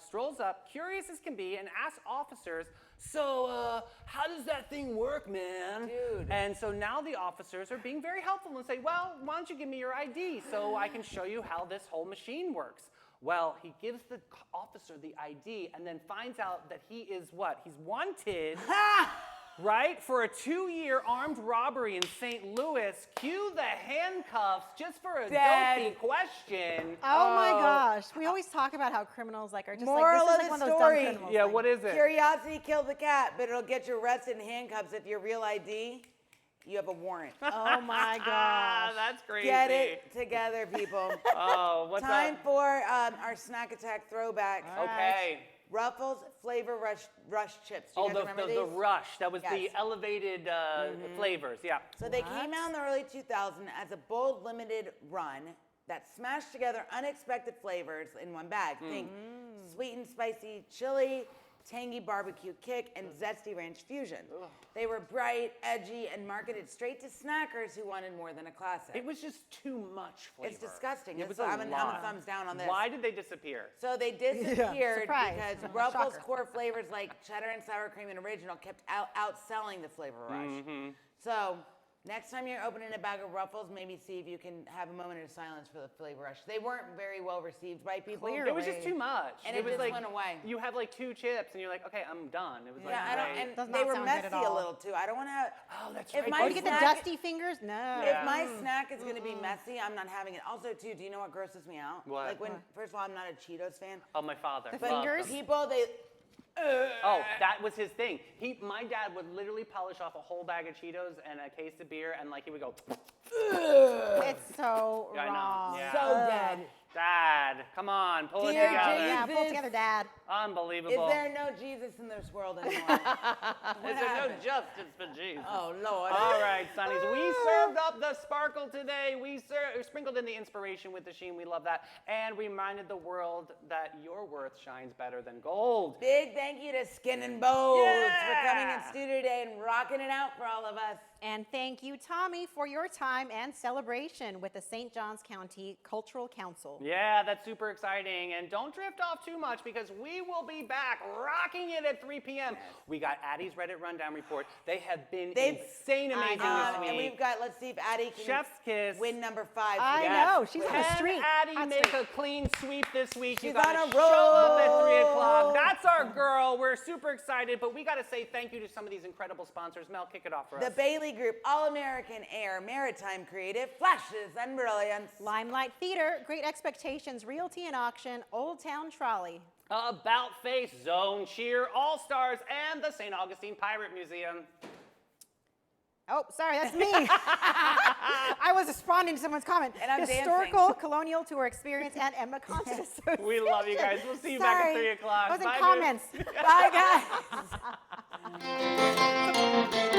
S1: strolls up, curious as can be, and asks officers, so, how does that thing work, man?
S2: Dude.
S1: And so now the officers are being very helpful and say, well, why don't you give me your ID so I can show you how this whole machine works? Well, he gives the officer the ID and then finds out that he is what? He's wanted, right, for a 2-year armed robbery in St. Louis. Cue the handcuffs just for a dopey question.
S3: Oh my gosh. We always talk about how criminals are just
S2: Moral
S3: like,
S2: of
S3: this is like
S2: the
S3: one of those
S2: story.
S3: dumb criminals
S1: Yeah,
S3: things.
S1: what is it?
S2: Curiosity killed the cat, but it'll get you arrested in handcuffs if your real ID you have a warrant.
S3: Oh my gosh.
S1: That's crazy.
S2: Get it together, people.
S1: Oh, what's
S2: Time
S1: up?
S2: for our Snack Attack throwback.
S1: Okay.
S2: Ruffles Flavor Rush chips. Do you
S1: Oh,
S2: guys
S1: the
S2: remember
S1: the
S2: these?
S1: rush. That was the
S2: Yes.
S1: elevated flavors. Yeah.
S2: So they came out in the early 2000s as a bold limited run that smashed together unexpected flavors in one bag. Think sweet and spicy chili, tangy barbecue kick, and zesty ranch fusion. They were bright, edgy, and marketed straight to snackers who wanted more than a classic.
S1: It was just too much flavor.
S2: It's disgusting.
S1: It was
S2: I'm
S1: a
S2: a
S1: lot.
S2: thumbs down on this.
S1: Why did they disappear?
S2: So they disappeared
S3: Surprise.
S2: because Ruffles
S3: Shocker.
S2: core flavors like cheddar and sour cream and original kept outselling the Flavor Rush. So next time you're opening a bag of Ruffles, maybe see if you can have a moment of silence for the Flavor Rush. They weren't very well received by people.
S3: Clearly.
S1: It was just too much.
S2: And it
S1: was
S2: just
S1: like,
S2: went away.
S1: You have like 2 chips and you're like, okay, I'm done. It was like,
S2: Yeah, I don't,
S1: right.
S2: and
S3: Does
S2: they
S3: not
S2: were
S3: sound good at
S2: messy a
S3: all.
S2: little too. I don't want to have.
S1: Oh, that's
S2: if
S1: right.
S2: my
S3: Oh, you get the
S2: snack-
S3: dusty fingers? No.
S2: If my snack is gonna be messy, I'm not having it. Also, too, do you know what grosses me out?
S1: What?
S2: Like when, first of all, I'm not a Cheetos fan.
S1: Oh, my father.
S3: The
S1: loved
S3: fingers?
S1: them.
S2: People, they.
S1: Oh, that was his thing. My dad would literally polish off a whole bag of Cheetos and a case of beer, and like he would go,
S3: It's so
S1: I know.
S3: wrong.
S1: Yeah.
S2: So dead.
S1: Dad, come on, pull it
S2: Dear
S1: together.
S3: Yeah, pull it
S2: Jesus.
S3: together, Dad.
S1: Unbelievable.
S2: Is there no Jesus in this world anymore?
S1: Is there no
S2: happened?
S1: justice for Jesus?
S2: Oh, Lord.
S1: All right, Sonnies, we served up the sparkle today. We sprinkled in the inspiration with the sheen. We love that. And reminded the world that your worth shines better than gold.
S2: Big thank you to Skin and Bones for coming in
S1: Yeah.
S2: studio today and rocking it out for all of us.
S3: And thank you, Tommy, for your time and celebration with the St. Johns County Cultural Council.
S1: Yeah, that's super exciting. And don't drift off too much because we will be back rocking it at 3 p.m. We got Addie's Reddit Rundown Report. They have been insane amazing this week.
S2: And we've got, let's see if Addie can
S1: Chef's Kiss.
S2: win number 5.
S3: I
S1: Yes.
S3: know, she's on the
S1: Can
S3: street.
S1: Addie
S3: Hot
S1: make
S3: streak.
S1: a clean sweep this week? You
S2: She's
S1: gotta
S2: on a
S1: show up at
S2: roll.
S1: 3 o'clock. That's our girl. We're super excited, but we got to say thank you to some of these incredible sponsors. Mel, kick it off for
S2: The
S1: us.
S2: Bailey Group, All-American Air, Maritime Creative, Flashes and Brilliance.
S3: Limelight Theater, Great Expectations, Realty and Auction, Old Town Trolley.
S1: About Face, Zone Cheer, All Stars, and the St. Augustine Pirate Museum.
S3: Oh, sorry, that's me. I was responding to someone's comment.
S2: And I'm
S3: Historical Colonial Tour Experience and Emma Concert Association.
S1: We love you guys. We'll see you back at
S3: Sorry.
S1: 3 o'clock.
S3: That was in
S1: Bye,
S3: comments.
S2: Bye, guys.